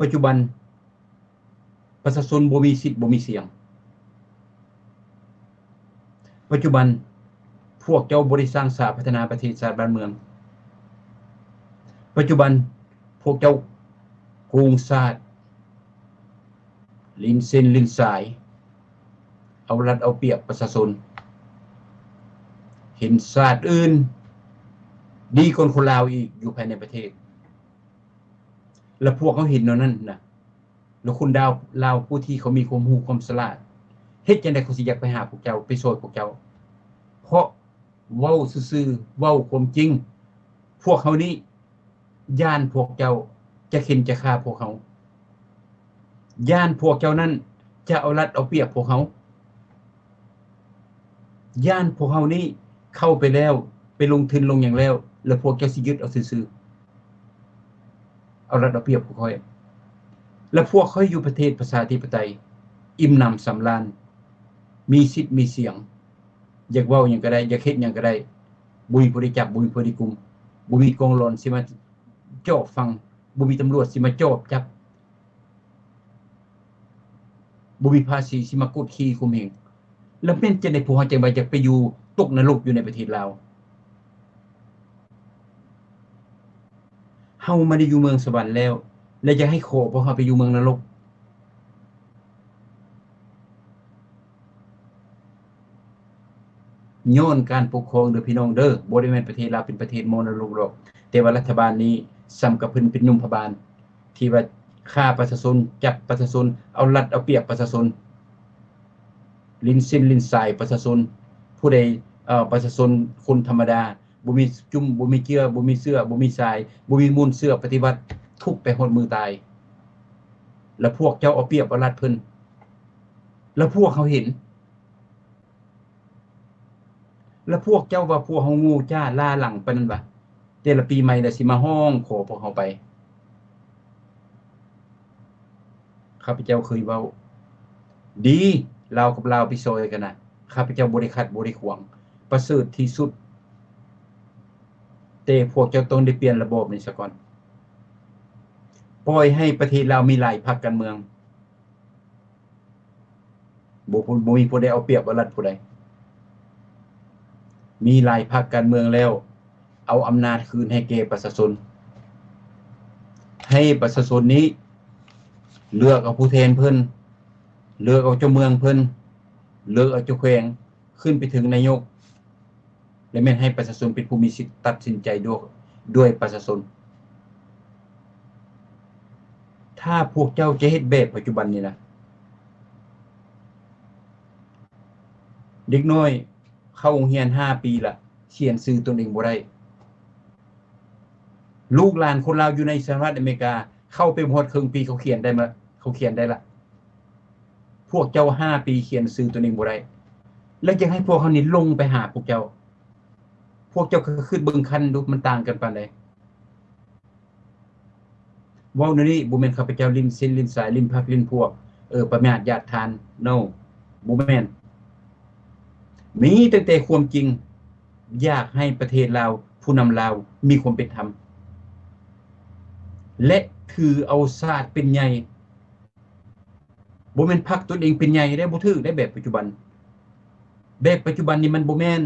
ปัจจุบันประชาชนบ่มีสิทธิ์บ่มีเสียงปัจจุบันพวกเจ้าบ่ได้สร้างสร้างพัฒนาประเทศชาติบ้านเมืองปัจจุบันพวกเจ้าโกงชาติลิ้นเส้นลิ้นสายเอารัดเอาเปรียบประชาชนเห็นชาติอื่นดีกว่าคนลาวอีกอยู่ภายในประเทศแล้วพวกเขาเห็นนั้นนะแล้วคนลาวผู้ที่เขามีความรู้ความฉลาดเฮ็ดจังได๋เขาสิอยากไปหาพวกเจ้าไปช่วยพวกเจ้าเพราะเว้าซื่อๆเว้าความจริงพวกเขานี้ย่านพวกเจ้าจะเข็นจะฆ่าพวกเขาย่านพวกเจ้านั้นจะเอารัดเอาเปรียบพวกเขาย่านพวกเขานี้เข้าไปแล้วไปลงทุนลงอย่างแล้วพวกเจ้าสิยึดเอาซื่อๆเอารัดเอาเปรียบพวกเขาแล้วพวกเขาอยู่ประเทศประชาธิปไตยอิ่มหนำสำราญมีสิทธิ์มีเสียงอยากเว้าหยังก็ได้อยากเฮ็ดหยังก็ได้บ่มีผู้ใดจับบ่มีผู้ใดกุมบ่มีกองร้อนสิมาจอบฟังบ่มีตำรวจสิมาจอบจับบ่มีภาษีสิมากดขี่คุมเหงแล้วเป็นจังได๋พวกเฮาจังว่าอยากไปอยู่ตกนรกอยู่ในประเทศลาวเฮามาได้อยู่เมืองสวรรค์แล้วและอยากให้ขอพวกเฮาไปอยู่เมืองนรกย้อนการปกครองเด้อพี่น้องเด้อบ่ได้แม่นประเทศลาวเป็นประเทศมรดกหรอกแต่ว่ารัฐบาลนี้ซ้ำกับเพิ่นเป็นยุมพบาลที่ว่าฆ่าประชาชนจับประชาชนเอารัดเอาเปรียบประชาชนลิ้นเส้นลิ้นสายประชาชนผู้ใดประชาชนคนธรรมดาบ่มีจุ่มบ่มีเกลือบ่มีเสื้อบ่มีสายบ่มีมูลเสื้อปฏิวัติทุบไปหดมือตายแล้วพวกเจ้าเอาเปรียบเอารัดเพิ่น แล้วพวกเขาเห็น แล้วพวกเจ้าว่าพวกเขางูจ้าล่าหลังไปนั่นวะแต่ละปีใหม่แล้วสิมาห้องขอพวกเขาไปข้าพเจ้าเคยเว้าดีลาวกับลาวไปซอยกันนะข้าพเจ้าบ่ได้ขัดบ่ได้ขวางประเสริฐที่สุดแต่พวกเจ้าต้องได้เปลี่ยนระบบนี้ซะก่อนปล่อยให้ประเทศเรามีหลายพรรคการเมืองบ่มีผู้ใดเอาเปรียบเอารัดผู้ใดมีหลายพรรคการเมืองแล้วเอาอำนาจคืนให้แก่ประชาชนให้ประชาชนนี้เลือกเอาผู้แทนเพิ่นเลือกเอาเจ้าเมืองเพิ่นเลือกเอาเจ้าแขวงขึ้นไปถึงนายกและแม่นให้ประชาชนเป็นผู้มีสิทธิ์ตัดสินใจด้วยประชาชนถ้าพวกเจ้าจะเฮ็ดแบบปัจจุบันนี้นะเด็กน้อยเข้าโรงเรียน5 ปีละเขียนชื่อตนเองบ่ได้ลูกหลานคนลาวอยู่ในสหรัฐอเมริกาเข้าไปฮอดครึ่งปีเขาเขียนได้ละพวกเจ้า5 ปีเขียนชื่อตนเองบ่ได้แล้วจะให้พวกเขานี่ลงไปหาพวกเจ้าก็คือเบิ่งคันดูมันต่างกันปานใดเว้านี่บ่แม่นข้าพเจ้าลิ้นสิ้นลิ้นสายลิ้นพักลิ้นพวกประมาทญาติทาน no บ่แม่นมีตั้งแต่ความจริงอยากให้ประเทศลาวผู้นำลาวมีความเป็นธรรมและถือเอาศาสตร์เป็นใหญ่บ่แม่นพรรคตนเองเป็นใหญ่ได้บ่ถือได้แบบปัจจุบันนี่มันบ่แม่น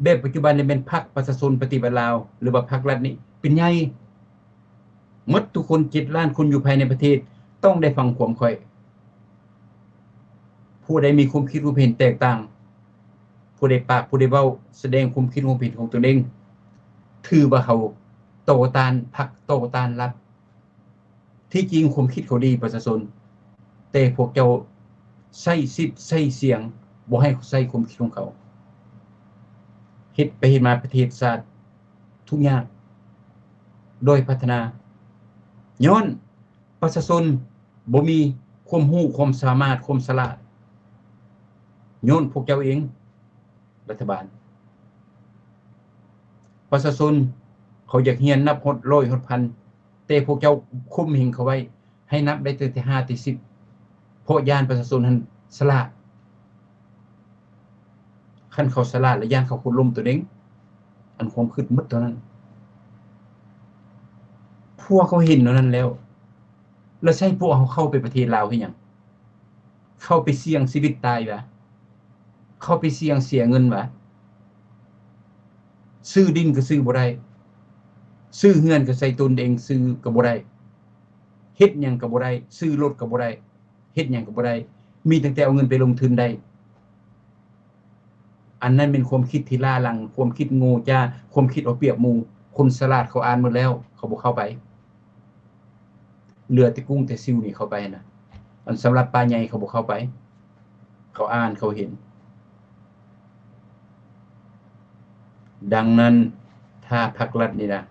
แบบปัจจุบันนี่เป็นพรรคประชาชนปฏิบัติลาวหรือว่าพรรครัฐนี่เป็นใหญ่หมดทุกคน7 ล้านคนอยู่ภายในประเทศต้องได้ฟังความค่อยผู้ใดมีความคิดความเห็นแตกต่างผู้ใดปากผู้ใดเว้าแสดงความคิดความเห็นของตนเองถือว่าเขาโต้ตานพรรคโต้ตานรัฐที่จริงความคิดเขาดีประชาชนแต่พวกเจ้าใช้สิทธิ์ใช้เสียงบ่ให้เขาใช้ความคิดของเขาเฮ็ดไปเฮ็ดมาประเทศชาติทุกอย่างโดยพัฒนาย้อนประชาชนบ่มีความรู้ความสามารถความฉลาดย้อนพวกเจ้าเองรัฐบาลประชาชนเขาอยากเรียนนับฮอด100ฮอดพันแต่พวกเจ้าคุมหิงเขาไว้ให้นับได้แต่5ถึง10เพราะย่านประชาชนนั้นฉลาดคันเขาฉลาดและย่านเขาคนล้มตัวเองอันความคิดหมดเท่านั้นพวกเขาเห็นเท่านั้นแล้วใช่พวกเขาเข้าไปประเทศลาวเฮ็ดหยังเข้าไปเสี่ยงชีวิตตายวะเข้าไปเสี่ยงเสียเงินวะซื้อดินก็ซื้อบ่ได้ซื้อเฮือนก็ใส่ตนเองซื้อก็บ่ได้เฮ็ดหยังก็บ่ได้ซื้อรถก็บ่ได้เฮ็ดหยังก็บ่ได้มีตั้งแต่เอาเงินไปลงทุนได้อันนั้นเป็นความคิดที่ล้าหลังความคิดโง่จ้าความคิดเอาเปรียบหมู่คนฉลาดเขาอ่านหมดแล้วเขาบ่เข้าไปเหลือแต่กุ้งแต่ซิวนี่เข้าไปนะอันสำหรับปลาใหญ่เขาบ่เข้าไปเขาอ่านเขาเห็นดังนั้นถ้าพรรครัฐนี่นะ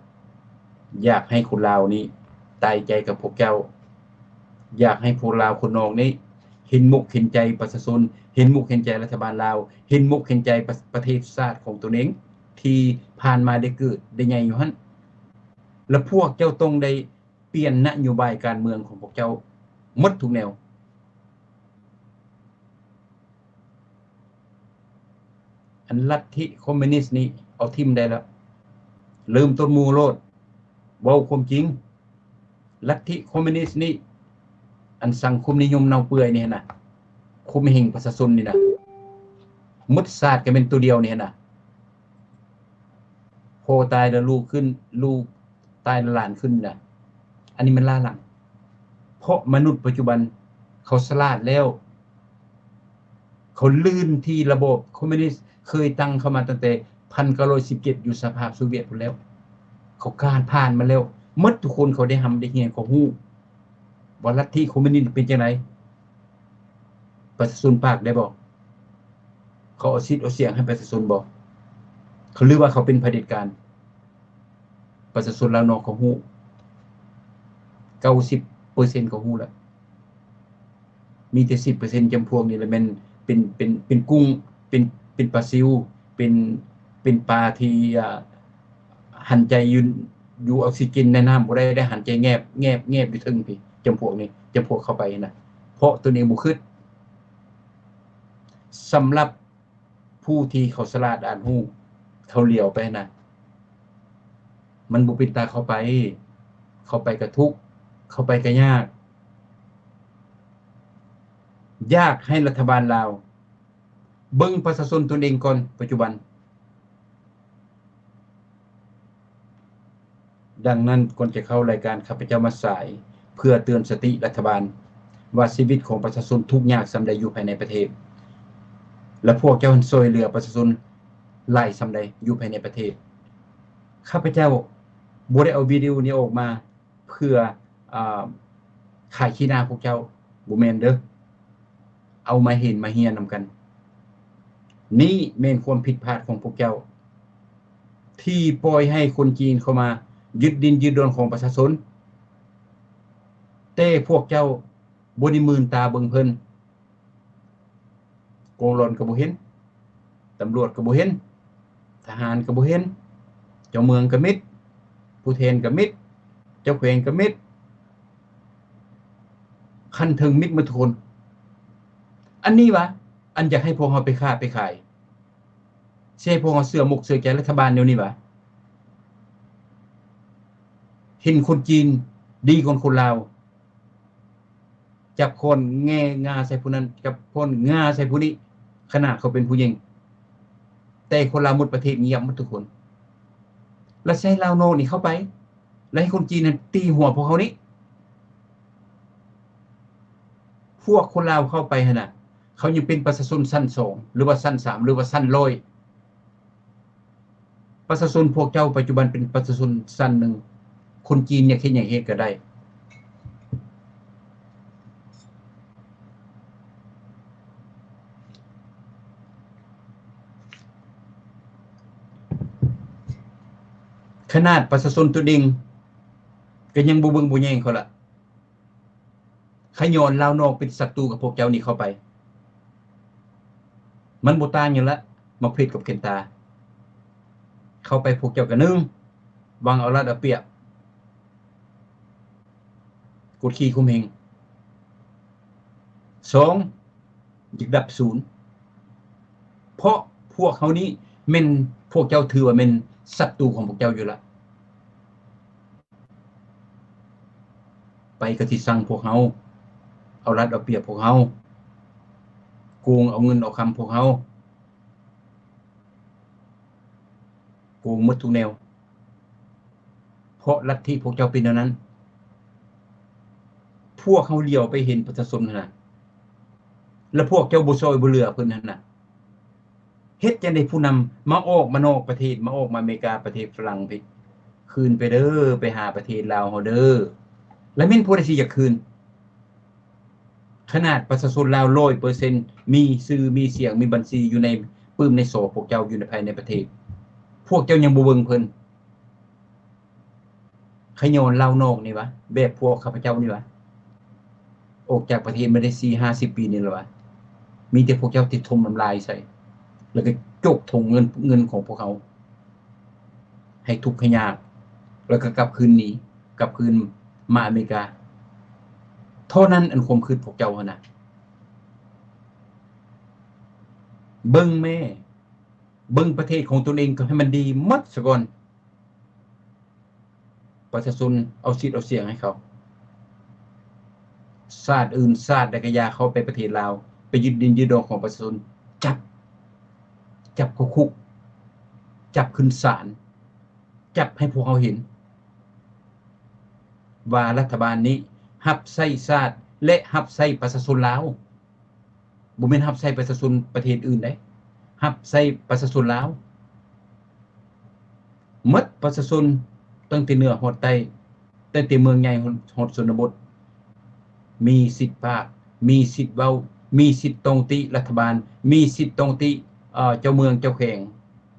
อยากให้คนลาวนี้ตายใจกับพวกเจ้าอยากให้พวกลาวคนนองนี้เห็นมุกเห็นใจประชาชนเห็นมุกเห็นใจรัฐบาลลาวเห็นมุกเห็นใจประเทศชาติของตัวเองที่ผ่านมาได้เกิดได้ใหญ่อยู่หั่นแล้วพวกเจ้าต้องได้เปลี่ยนนโยบายการเมืองของพวกเจ้าหมดทุกแนวอันลัทธิคอมมิวนิสต์นี้เอาทิ่มได้แล้วเริ่มต้นมูโลดเว้าความจริงลัทธิคอมมิวนิสต์นี้อันสังคมนิยมเน่าเปื่อยนี่นะคุมเฮงประชาชนนี่นะมุดศาสตร์ก็เป็นตัวเดียวนี่นะโพตายแล้วลูกขึ้นลูกตายแล้วหลานขึ้นนะอันนี้มันล้าหลังเพราะมนุษย์ปัจจุบันเขาฉลาดแล้วเขาลื่นที่ระบบคอมมิวนิสต์เคยตั้งเข้ามาตั้งแต่1917อยู่สหภาพโซเวียตพุ่นแล้วเขาการผ่านมาแล้วหมดทุกคนเขาได้ได้เรียนเขาฮู้ว่าลัทธิคอมมิวนิสต์เป็นจังได๋ประชาชนภาคได้บ่เขาเอาสิทธิ์เอาเสียงให้ประชาชนบ่เขาลือว่าเขาเป็นเผด็จการประชาชนลาวนอกเขาฮู้ 90% เขาฮู้แล้ว มีแต่10%จำพวกนี้แหละแม่นเป็นกุ้งเป็นปลาซิวเป็นปลาที่หันใจอยู่ออกซิเจนในน้ำบ่ได้หันใจแงบอยู่ถึงพี่จำพวกนี้จำพวกเข้าไปนะเพราะตัวนี้บ่คิดสำหรับผู้ที่เขาฉลาดอ่านฮู้เขาเหลียวไปนะมันบ่เป็นตาเข้าไปก็ทุกข์เข้าไปก็ยากให้รัฐบาลลาวเบิ่งประชาชนตนเองก่อนปัจจุบันดังนั้นก่อนจะเข้ารายการข้าพเจ้ามาสายเพื่อเตือนสติรัฐบาลว่าชีวิตของประชาชนทุกข์ยากส่ำใดอยู่ภายในประเทศและพวกเจ้าช่วยเหลือประชาชนหลายส่ำใดอยู่ภายในประเทศข้าพเจ้าบ่ได้เอาวิดีโอนี้ออกมาเพื่อขายขี้หน้าพวกเจ้าบ่แม่นเด้อเอามาเห็นมาเฮียนนำกันนี่แม่นความผิดพลาดของพวกเจ้าที่ปล่อยให้คนจีนเข้ามายึดดินยึดดอนของประชาชนแต่พวกเจ้าบ่ได้มื่นตาเบิ่งเพิ่นกองร้อนก็บ่เห็นตำรวจก็บ่เห็นทหารก็บ่เห็นเจ้าเมืองก็มิดผู้แทนก็มิดเจ้าแขวงก็มิดคันถึงมิดมาทุกคนอันนี้วะอันอยากให้พวกเราไปค้าไปขายใช่พวกเราเสื้อหมกเสื้อใจรัฐบาลเดี๋ยวนี้วะเห็นคนจีนดีกว่าคนลาวจับคนแง่งาใส่ผู้นั้นจับคนงาใส่ผู้นี้ขนาดเขาเป็นผู้หญิงแต่คนลาวหมดประเทศเงียบหมดทุกคนแล้วใช้ลาวโนนี่เข้าไปแล้วให้คนจีนนั้นตีหัวพวกเขานี้พวกคนลาวเข้าไปหั่นน่ะเขายังเป็นประชาชนชั้น2หรือว่าชั้น3หรือว่าชั้น100ประชาชนพวกเจ้าปัจจุบันเป็นประชาชนชั้น1คนจีนอยากเฮ็ดหยังเฮ็ดก็ได้ขนาดประชาชนตัวเองก็ยังบ่เบิ่งบ่แยงเขาล่ะขย้อนลาวนอกเป็นศัตรูกับพวกเจ้านี่เข้าไปมันบ่ต่างหยังละมาเพชรกับเคนตาเข้าไปพวกเจ้าก็1วางเอารัดเอาเปรียบกดขี่คุมเหง2ยึดดับศูนย์เพราะพวกเขานี้แม่นพวกเจ้าถือว่าแม่นศัตรูของพวกเจ้าอยู่ละไปก็สิสั่งพวกเฮาเอารัดเอาเปรียบพวกเฮาโกงเอาเงินเอาคำพวกเฮาโกงหมดทุกแนวเพราะลัทธิพวกเจ้าเป็นอย่างนั้นพวกเขาเลี้ยวไปเห็นประชาชนน่ะแล้วพวกเจ้าบ่ซอยบ่เหลือเพิ่นนั่นน่ะเฮ็ดจังได๋ผู้นำมาออกมานอกประเทศมาออกมาอเมริกาประเทศฝรั่งพี่คืนไปเด้อไปหาประเทศลาวเฮาเด้อแล้วแม่นผู้ใดสิอยากคืนขนาดประชาชนลาว 100% มีชื่อมีเสียงมีบัญชีอยู่ในปึ้มในโสพวกเจ้าอยู่ในภายในประเทศพวกเจ้ายังบ่เบิ่งเพิ่นขย้อนลาวนอกนี่วะแบบพวกข้าพเจ้านี่วะออกจากประเทศมาได้ 4-50 ปีนี่แล้ววะมีแต่พวกเจ้าที่ทมน้ำลายใส่แล้วก็จกถงเงินของพวกเขาให้ทุกข์ให้ยากแล้วก็กลับคืนหนีกลับคืนมาอเมริกาเท่านั้นอันความคืนพวกเจ้าหั่นน่ะเบิ่งแม่เบิ่งประเทศของตนเองก็ให้มันดีหมดซะก่อนประชาชนเอาสิทธิ์เอาเสียงให้เขาชาติอื่นชาติใดก็อย่าเข้าไปประเทศลาวไปยึดดินยึดดอนของประชาชนจับเข้าคุกจับขึ้นศาลจับให้พวกเขาเห็นว่ารัฐบาลนี้รับใช้ชาติและรับใช้ประชาชนลาวบ่แม่นรับใช้ประชาชนประเทศอื่นเด้รับใช้ประชาชนลาวหมดประชาชนตั้งแต่เหนือฮอดใต้ตั้งแต่เมืองใหญ่ฮอดชนบทมีสิทธิ์ภาคมีสิทธิ์เว้ามีสิทธิ์ตรงติรัฐบาลมีสิทธิ์ตรงติเจ้าเมืองเจ้าแขวง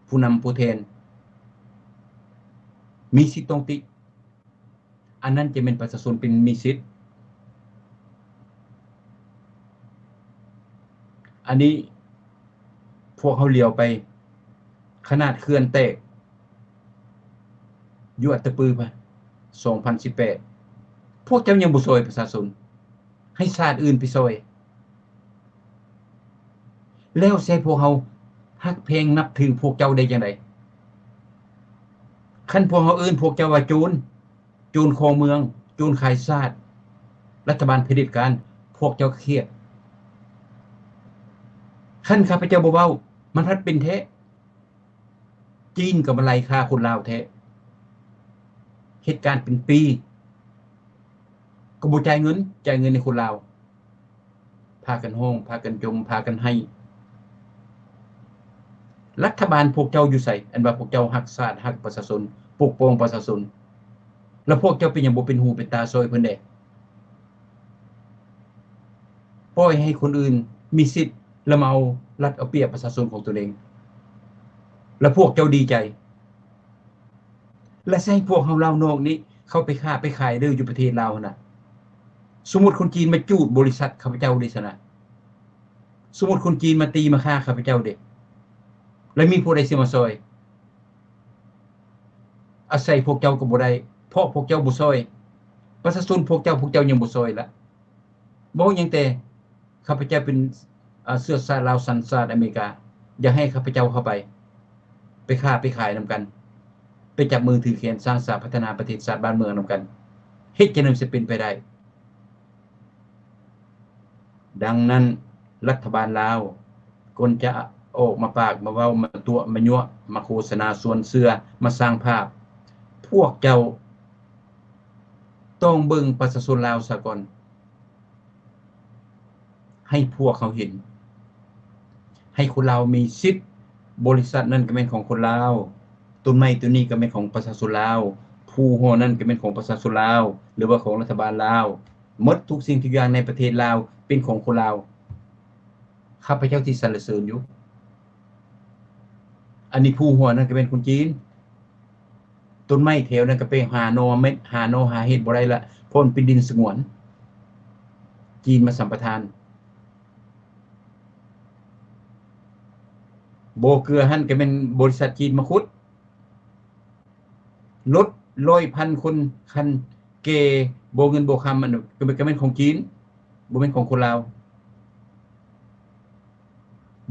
ผู้นำผู้แทนมีสิทธิ์ตรงติอันนั้นจะเป็นประชาชนเป็นมีสิทธิ์ อันนี้พวกเขาเลี้ยวไปขนาดเขื่อนแตกอยู่อัตตปือไป2018พวกเจ้ายังบ่ซอยประชาชนให้ชาติอื่นไปซอยแล้วใส่พวกเขาฮักเพลงนับถือพวกเจ้าได้จังไดคันพวกเขาอื่นพวกเจ้าว่าโจรของเมืองโจรขายชาติรัฐบาลเผด็จการพวกเจ้าเครียดคันข้าพเจ้าบ่เว้ามันพัดเป็นแท้จีนกับมาไล่ฆ่าคนลาวแท้เหตุการณ์เป็นปีก็บ่จ่ายเงินในคนลาวพากันห้องพากันจมพากันให้รัฐบาลพวกเจ้าอยู่ไสอันว่าพวกเจ้าฮักชาติฮักประชาชนปกป้องประชาชนแล้วพวกเจ้าเป็นหยังบ่เป็นหูเป็นตาซอยเพิ่นแด้ปล่อยให้คนอื่นมีสิทธิ์ละเมารัดเอาเปรียบประชาชนของตัวเองแล้วพวกเจ้าดีใจและให้พวกเฮาลาวนอกนี้เข้าไปค้าไปขายเด้ออยู่ประเทศลาวน่ะสมมุติคนจีนมาจูดบริษัทข้าพเจ้าได้ซะนะสมมุติคนจีนมาตีมาฆ่าข้าพเจ้าเด้แล้วมีผู้ใดสิมาซอยอาศัยพวกเจ้าก็บ่ได้เพราะพวกเจ้าบ่ซอยประชาชนพวกเจ้ายังบ่ซอยละบ่หยังแต่ข้าพเจ้าเป็นเสื้อชาติลาวสัญชาติอเมริกาอย่าให้ข้าพเจ้าเข้าไปค้าไปขายนำกันไปจับมือถือแขนสร้างสรรค์พัฒนาประเทศชาติบ้านเมืองนำกันเฮ็ดจังได๋สิเป็นไปได้ดังนั้นรัฐบาลลาวควรจะออกมาปากมาเว้ามาตัวมายั่วมาโฆษณาส่วนเสื้อมาสร้างภาพพวกเจ้าต้องเบิ่งประชาชนลาวซะก่อนให้พวกเขาเห็นให้คนลาวมีสิทธิ์บริษัทนั้นก็เป็นของคนลาวต้นไม้ต้นนี้ก็เป็นของประชาชนลาวผู้หัวนั้นก็เป็นของประชาชนลาวหรือว่าของรัฐบาลลาวหมดทุกสิ่งทุกอย่างในประเทศลาวเป็นของคนลาวข้าพเจ้าที่สรรเสริญอยู่อันนี้ผู้หัวนั้นก็เป็นคนจีนต้นไม้แถวนั้นก็เป็นหาโนเม็ดหาโนหาเห็ดบ่ได้ละเพราะมันเป็นดินสงวนจีนมาสัมปทานโบเกลือหั่นก็เป็นบริษัทจีนมาขุดรถ100,000 คนคันเกโบเงินโบคำมันก็เป็นของจีนบ่เป็นของคนลาว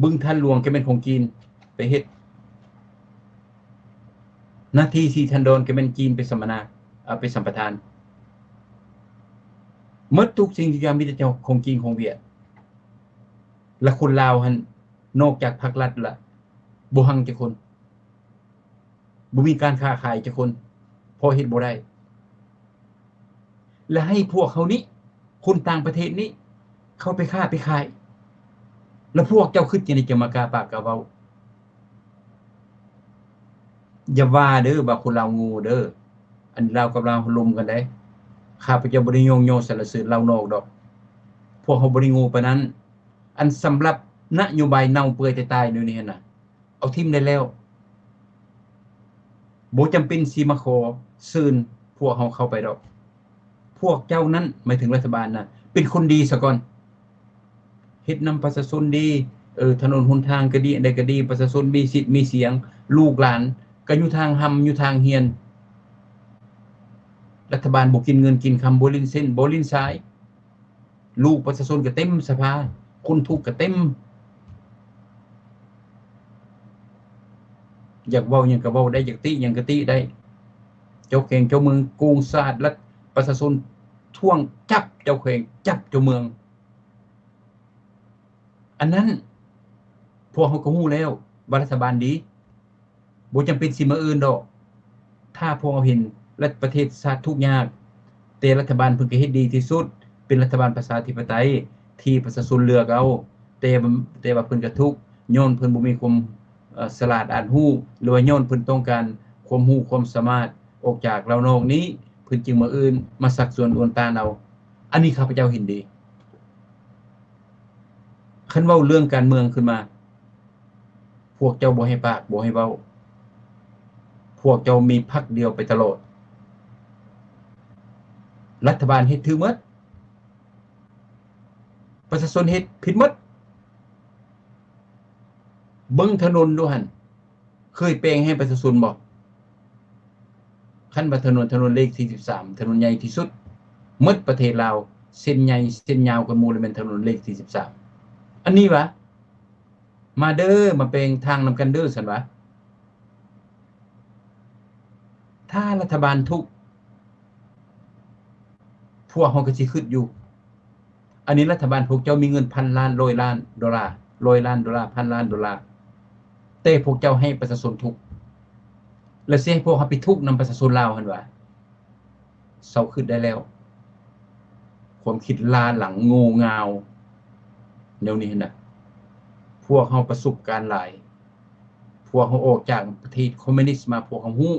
บึงท่านหลวงก็เป็นของจีนไปเฮ็ดหน้าที่ที่ทันโดนก็เป็นจีนไปสัมมนาไปสัมปทานหมดทุกสิ่งทุกอย่างมีแต่เจ้าของจีนของเวียดและคนลาวหั่นนอกจากภาครัฐละบ่หังจักคนบ่มีการค้าขายจักคนพอเฮ็ดบ่ได้และให้พวกเขานี้คนต่างประเทศนี้เข้าไปค้าไปขายแล้วพวกเจ้าคิดจังได๋จะมากล้าปากกล้าเว้าอย่าว่าเด้อว่าคนลาวงูเด้ออันลาวกับลาวลมกันได้ข้าพเจ้าบ่ได้โยสรรเสริญลาวนอกดอกพวกเขาบ่ได้งูปานนั้นอันสำหรับนโยบายเน่าเปื่อยตายๆเดี๋ยวนี้น่ะเอาทิ่มได้แล้วบ่จำเป็นสิมาขอเชิญพวกเขาเข้าไปดอกพวกเจ้านั้นหมายถึงรัฐบาลน่ะเป็นคนดีซะก่อนเฮ็ดนำประชาชนดีถนนหนทางก็ดีอันใดก็ดีประชาชนมีสิทธิ์มีเสียงลูกหลานก็อยู่ทางหำอยู่ทางเฮียนรัฐบาลบ่กินเงินกินคำบ่ลิ้นเส้นบ่ลิ้นสายลูกประชาชนก็เต็มสภาคนทุกข์ก็เต็มอยากเว้าหยังก็เว้าได้อยากติหยังก็ติได้เจ้าแข่งเจ้าเมืองโกงชาติและประชาชนท่วงจับเจ้าแข่งจับเจ้าเมืองอันนั้นพวกเขาก็ฮู้แล้วว่ารัฐบาลดีบ่จำเป็นสิมาอื่นดอกถ้าพวกเราเห็นรัฐประเทศชาติทุกข์ยากแต่รัฐบาลเพิ่นก็เฮ็ดดีที่สุดเป็นรัฐบาลประชาธิปไตยที่ประชาชนเลือกเอาแต่ว่าเพิ่นก็ทุกข์ย้อนเพิ่นบ่มีความฉลาดอ่านฮู้หรือว่าย้อนเพิ่นต้องการความรู้ความสามารถออกจากเรานอกนี้เพิ่นจึงมาอื่นมาสักส่วนโอนตาเอาอันนี้ข้าพเจ้าเห็นดีคันเว้าเรื่องการเมืองขึ้นมาพวกเจ้าบ่ให้ปากบ่ให้เว้าพวกเจ้ามีพรรคเดียวไปตลอดรัฐบาลเฮ็ดถือหมดประชาชนเฮ็ดผิดหมด เบิ่งถนนดูหั่นเคยแปลงให้ประชาชนบ่คันว่าถนนเลข43ถนนใหญ่ที่สุดหมดประเทศลาวเส้นใหญ่เส้นยาวกว่าหมู่เลยเป็นถนนเลข43อันนี้วะมาเด้อมาแปลงทางนำกันเด้อซั่นวะถ้ารัฐบาลทุกพวกเฮาก็สิคิดอยู่อันนี้รัฐบาลพวกเจ้ามีเงิน1,000 ล้าน100 ล้านดอลลาร์100 ล้านดอลลาร์1,000 ล้านดอลลาร์แต่พวกเจ้าให้ประชาชนทุกแล้วสิให้พวกเฮาไปทุกนำประชาชนลาวหั่นวะเซาคิดได้แล้วความคิดล้าหลังโง่เง่าแนวนี้น่ะพวกเฮาประสบการณ์หลายพวกเฮาออกจากประเทศคอมมิวนิสต์มาพวกเฮาฮู้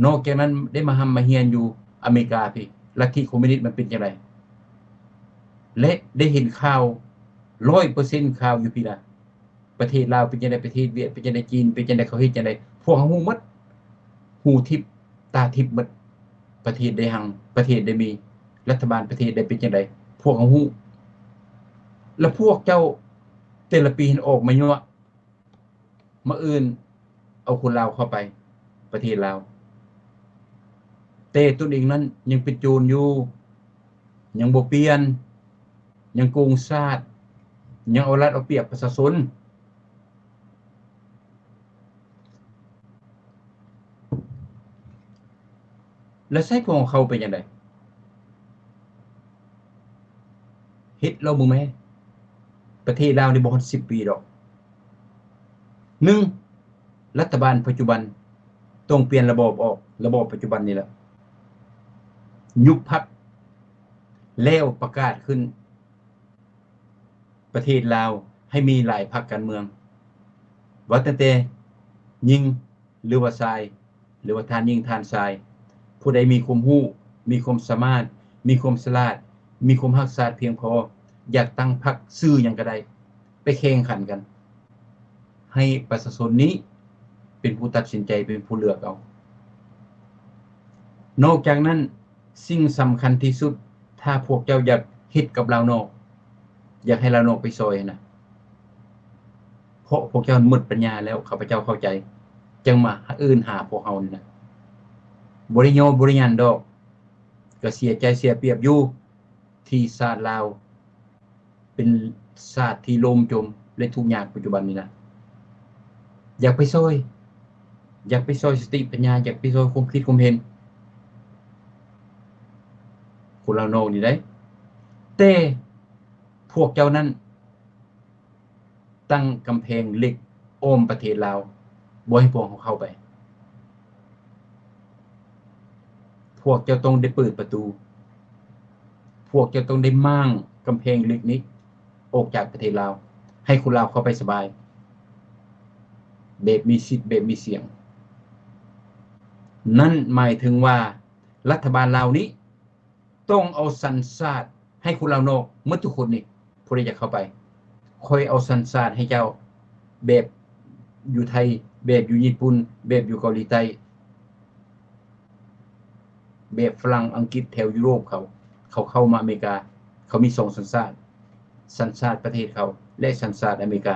นอกจากนั้นได้มามาเรียนอยู่อเมริกาพี่ลัทธิคอมมิวนิสต์มันเป็นจังได๋และได้เห็นข่าว 100% ข่าวอยู่พี่ล่ะประเทศลาวเป็นจังได๋ประเทศเวียดเป็นจังได๋จีนเป็นจังได๋เขาเฮ็ดจังได๋พวกเฮาฮู้หมดหูทิพย์ตาทิพย์หมดประเทศใดหังประเทศใดมีรัฐบาลประเทศใดเป็นจังได๋พวกเฮาฮู้แล้วพวกเจ้าแต่ละปีออกมายั่วมาอื่นเอาคนลาวเข้าไปประเทศลาวแต่ตัวเองนั้นยังเป็นโจรอยู่ยังบ่เปลี่ยนยังโกงชาติยังเอารัดเอาเปรียบประชาชนแล้วใช้พวกเขาไปจังได๋เฮ็ดเราบ่แม่ประเทศลาวนี่บ่ฮอด10 ปีดอก1รัฐบาลปัจจุบันต้องเปลี่ยนระบบออกระบบปัจจุบันนี่แหละยุบพรรคแล้วประกาศขึ้นประเทศลาวให้มีหลายพรรคการเมืองว่าตั้งแต่ยิงหรือว่าทรายหรือว่าทานยิงทานทรายผู้ใดมีความรู้มีความสามารถมีความฉลาดมีความรักษาเพียงพออยากตั้งพรรคชื่อหยังก็ได้ไปแข่งขันกันให้ประชาชนนี้เป็นผู้ตัดสินใจเป็นผู้เลือกเอานอกจากนั้นสิ่งสำคัญที่สุดถ้าพวกเจ้าอยากเฮ็ดกับเรานอกอยากให้เรานอกไปซอยนะเพราะพวกเจ้าหมดปัญญาแล้วข้าพเจ้าเข้าใจจึงมาอื่นหาพวกเฮานี่นะบ่ได้ย่อบ่ได้ยันดอกก็เสียใจเสียเปรียบอยู่ที่ชาติลาวเป็นชาติที่ล่มจมและทุกข์ยากปัจจุบันนี้นะอยากไปซอยสติปัญญาอยากไปซอยความคิดความเห็นคนเราโนนี่ได้แต่พวกเจ้านั้นตั้งกำแพงเหล็กอ้อมประเทศลาวบ่ให้พวกเขาเข้าไปพวกเจ้าต้องได้เปิดประตูพวกเจ้าต้องได้มั่งกำแพงเหล็กนี้ออกจากประเทศลาวให้คนลาวเข้าไปสบายแบบมีสิทธิ์แบบมีเสียงนั่นหมายถึงว่ารัฐบาลลาวนี้ต้องเอาสัญชาติให้คนลาวนอกหมดทุกคนนี่ผู้ใดจะเข้าไปค่อยเอาสัญชาติให้เจ้าแบบอยู่ไทยแบบอยู่ญี่ปุ่นแบบอยู่เกาหลีใต้แบบฝรั่งอังกฤษแถวยุโรปเขาเข้ามาอเมริกาเขามี2สัญชาติประเทศเขาและสัญชาติอเมริกา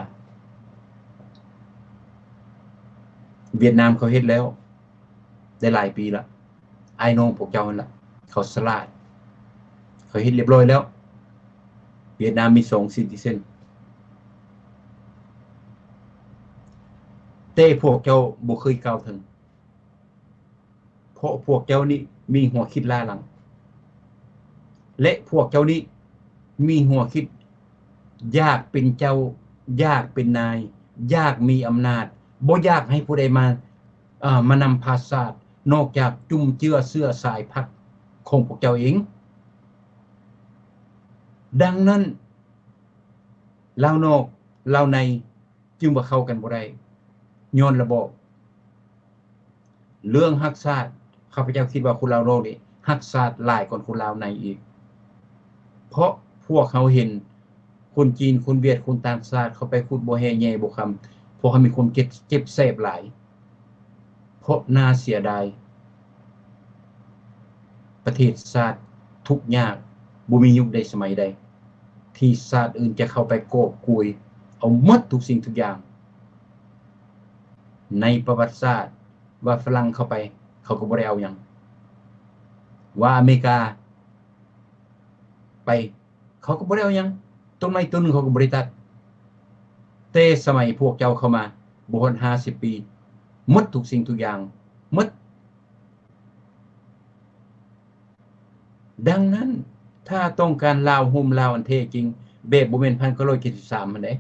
เวียดนามเขาเฮ็ดแล้วได้หลายปีละไอ้น้องพวกเจ้านั่นล่ะเขาสลาดเขาเฮ็ดเรียบร้อยแล้วเวียดนามมี2 citizen แต่พวกเจ้าบ่เคยกล่าวถึงเพราะพวกเจ้านี่มีหัวคิดล้าหลังและพวกเจ้านี่มีหัวคิดอยากเป็นเจ้าอยากเป็นนายอยากมีอำนาจบ่อยากให้ผู้ใดมานำพาศาสตร์นอกจากจุ่มเจือเสื้อสายพรรคของพวกเจ้าเองดังนั้นลาวนอกลาวในจึงบ่เข้ากันบ่ได้ย้อนระบบเรื่องรักชาติข้าพเจ้าคิดว่าคนลาวนอกนี่รักชาติหลายกว่าคนลาวในอีกเพราะพวกเขาเห็นคนจีนคนเวียดคนต่างชาติเขาไปพูดบ่แฮ่แย่บ่คำพวกเขามีความเจ็บแสบหลายเพราะน่าเสียดายประเทศชาติทุกข์ยากบ่มียุคใดสมัยใดที่ชาติอื่นจะเข้าไปกอบกุยเอาหมดทุกสิ่งทุกอย่าง ในประวัติศาสตร์ว่าฝรั่งเข้าไปเขาก็บ่ได้เอาหยังว่าอเมริกาไปเขาก็บ่ได้เอาหยังต้นไม้ต้นนึงเขาก็บ่ได้ตัดแต่สมัยพวกเจ้าเข้ามาบ่ฮอด50 ปีหมดทุกสิ่งทุกอย่างหมดดังนั้นถ้าต้องการลาวห่มลาวอันเทจริงแบบบ่แม่น1973มันเด้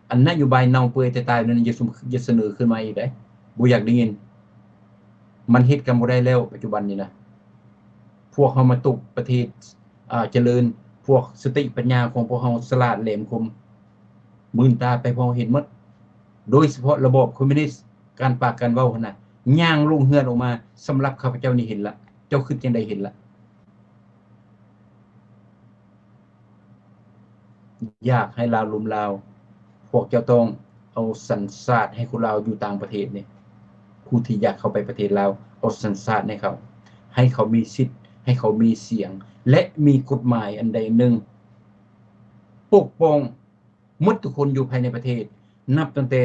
อันนโยบายเน่าเปื่อยแต่ตายนั้นอย่าเสนอขึ้นมาอีกเด้บ่อยากได้ยินมันเฮ็ดกันบ่ได้แล้วปัจจุบันนี้นะพวกเฮามาตกประเทศเจริญพวกสติปัญญาของพวกเฮาฉลาดแหลมคมมื่นตาไปพอเห็นหมดโดยเฉพาะระบบคอมมิวนิสต์การปากการเว้าหั่นน่ะย่างลงเฮือนออกมาสำหรับข้าพเจ้านี่เห็นละเจ้าคิดจังได๋เห็นละอยากให้ลาวลุมลาวพวกเจ้าต้องเอาสัญชาติให้คนลาวอยู่ต่างประเทศนี่ผู้ที่อยากเข้าไปประเทศลาวเอาสัญชาติให้เขามีสิทธิ์ให้เขามีเสียงและมีกฎหมายอันใดหนึ่งปกป้องหมดทุกคนอยู่ภายในประเทศนับตั้งแต่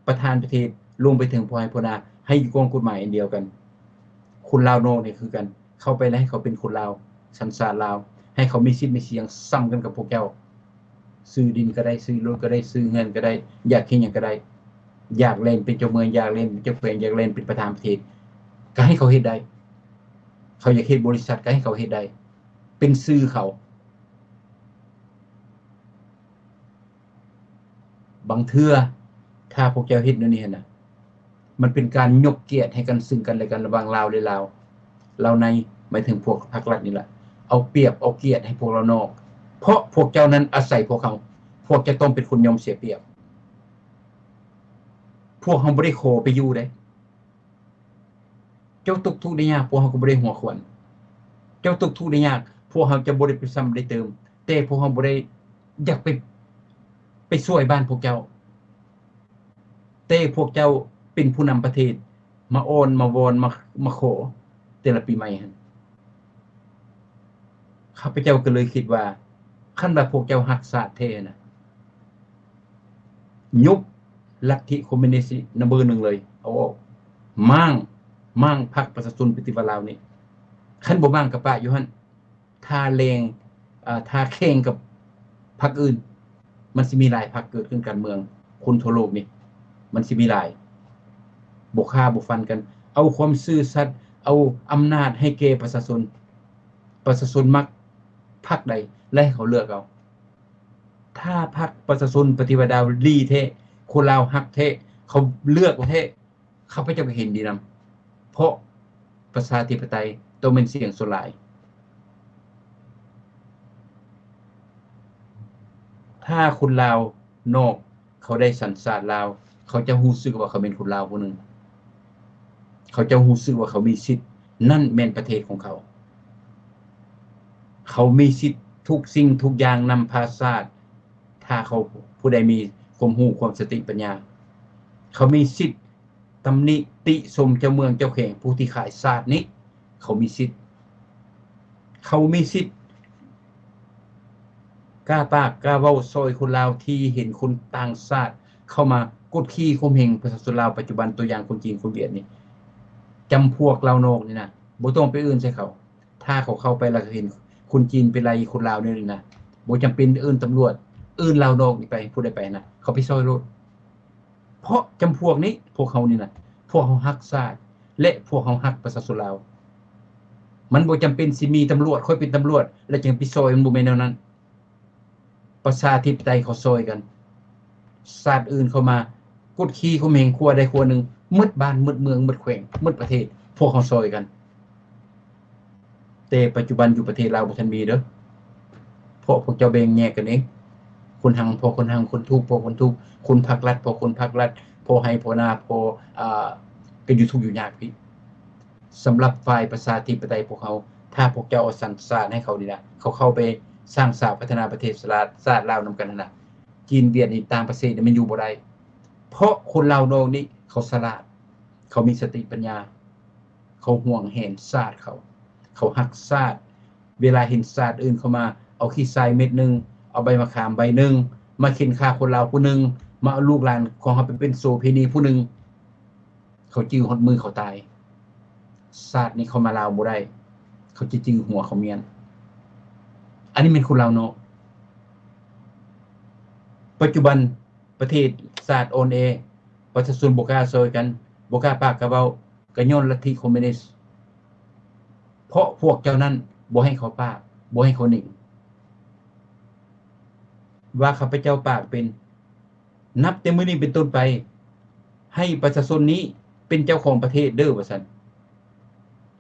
ประธานประเทศลงไปถึงผู้ให้ผู้นาให้อยู่กองกฎหมายอันเดียวกันคนลาวนอกนี่คือกันเข้าไปแล้วให้เขาเป็นคนลาวสัญชาติลาวให้เขามีสิทธิ์มีเสียงซ้ำกันกับพวกเจ้าซื้อดินก็ได้ซื้อรถก็ได้ซื้อเงินก็ได้อยากกินหยังก็ได้อยากเล่นเป็นเจ้าเมืองอยากเล่นเป็นเจ้าแขวงอยากเล่นเป็นประธานประเทศก็ให้เขาเฮ็ดได้เขาอยากเฮ็ดบริษัทก็ให้เขาเฮ็ดได้เป็นชื่อเขาบางเทื่อถ้าพวกเจ้าเฮ็ดนั่นนี่หั่นน่ะมันเป็นการยกเกียรติให้กันซึ่งกันและกันระหว่างลาวและลาวในหมายถึงพวกพรรครัฐนี่แหละเอาเปรียบเอาเกียรติให้พวกเรานอกเพราะพวกเจ้านั้นอาศัยพวกเขาพวกจะต้องเป็นคนยอมเสียเปรียบพวกเขาบ่ได้ขอไปอยู่เด้เจ้าตกทุกข์ได้ยากพวกเขาก็บ่ได้หัวขวนเจ้าตกทุกข์ได้ยากพวกเขาจะบ่ได้ไปซ้ำได้เติมแต่พวกเขาบ่ได้อยากไปช่วยบ้านพวกเจ้าแต่พวกเจ้าเป็นผู้นำประเทศมาอ้อนมาวอนมาขอแต่ละปีใหม่หั่นข้าพเจ้าก็เลยคิดว่าคันว่าพวกเจ้ารักชาติแท้น่ะยุบลัทธิคอมมิวนิสต์นัมเบอร์1เลยเอาออกมั่งพรรคประชาชนปฏิวัติลาวนี่คันบ่มั่งกับปะอยู่หั่นถ้าแรงถ้าแข่งกับพรรคอื่นมันสิมีหลายพรรคเกิดขึ้นการเมืองคนทั่วโลกนี่มันสิมีหลายบ่ฆ่าบ่ฟันกันเอาความซื่อสัตย์เอาอำนาจให้แก่ประชาชนมักพรรคใดและให้เขาเลือกเอาถ้าพรรคประชาชนปฏิวัติลาวดีแท้คนลาวฮักแท้เขาเลือกแท้ข้าพเจ้าก็เห็นดีนำเพราะประชาธิปไตยต้องเป็นเสียงส่วนหลายถ้าคนลาวนอกเขาได้สัญชาติลาวเขาจะรู้สึกว่าเขาเป็นคนลาวผู้หนึงเขาจะรู้สึกว่าเขามีสิทธิ์นั่นแม่นประเทศของเขาเขามีสิทธิ์ทุกสิ่งทุกอย่างนำพาชาติถ้าเขาผู้ใดมีความรู้ความสติปัญญาเขามีสิทธิ์ตำหนิติชมเจ้าเมืองเจ้าแขวงผู้ที่ขายชาตินี้เขามีสิทธิ์กล้าปากกล้าเว้าซอยคนลาวที่เห็นคนต่างชาติเข้ามากดขี่ข่มเหงประชาชนลาวปัจจุบันตัวอย่างคนจีนคนเวียดนี่จำพวกลาวนอกนี่นะบ่ต้องไปอื่นใส่เขาถ้าเขาเข้าไปแล้วเห็นคนจีนเป็นไรคนลาวนี่นะบ่จำเป็นอื่นตำรวจอื่นลาวนอกนี่ไปผู้ใดไปนะเขาไปซอยรถเพราะจำพวกนี้พวกเขานี่นะพวกเขาฮักชาติและพวกเขาฮักประชาชนลาวมันบ่จำเป็นสิมีตำรวจค่อยเป็นตำรวจแล้วจึงไปซอยมันบ่แม่นแนวนั้นประชาธิปไตยเขาซอยกันชาติอื่นเข้ามากดขี่ข่มเหงครัวใดครัวหนึ่งมืดบ้านมืดเมืองมืดแขวงมืดประเทศพวกเขาซอยกันแต่ปัจจุบันอยู่ประเทศลาวบ่ทันมีเด้อเพราะพวกเจ้าแบ่งแยกกันเองคนหังพอคนหังคนทุกข์พอคนทุกข์คนพรรครัฐพอคนพรรครัฐพอให้พอนาพอก็อยู่ทุกข์อยู่ยากพี่สำหรับฝ่ายประชาธิปไตยพวกเขาถ้าพวกเจ้าเอาสัญชาติให้เขาดีนะเขาเข้าไปสร้างสร้างพัฒนาประเทศชาติลาวนำกันนั่นน่ะจีนเวียดนี่ต่างประเทศมันอยู่บ่ได้เพราะคนลาวนอกนี่เขาฉลาดเขามีสติปัญญาเขาห่วงแหนชาติเขาฮักชาติเวลาเห็นชาติอื่นเข้ามาเอาขี้ทรายเม็ดนึงเอาใบมะขามใบนึงมาเข็นฆ่าคนลาวผู้นึง มาเอาลูกหลานของเขาไปเป็นโสเพณีผู้หนึ่งเขาจื้อฮอดมือเขาตายศาสตร์นี้เขามาลาวบ่ได้เขาจะจื้อหัวเขาเมียนอันนี้เป็นคนลาวเนาะปัจจุบันประเทศศาสตร์โอนเอประชาชนบ่กล้าซอยกันบ่กล้าปากกระเว้าก็ย้อนลัทธิคอมมิวนิสต์เพราะพวกเจ้านั้นบ่ให้เขาปากบ่ให้เขาหนิ่งว่าข้าพเจ้าปากเป็นนับแต่มื้อนี้เป็นต้นไปให้ประชาชนนี้เป็นเจ้าของประเทศเด้อว่าซั่น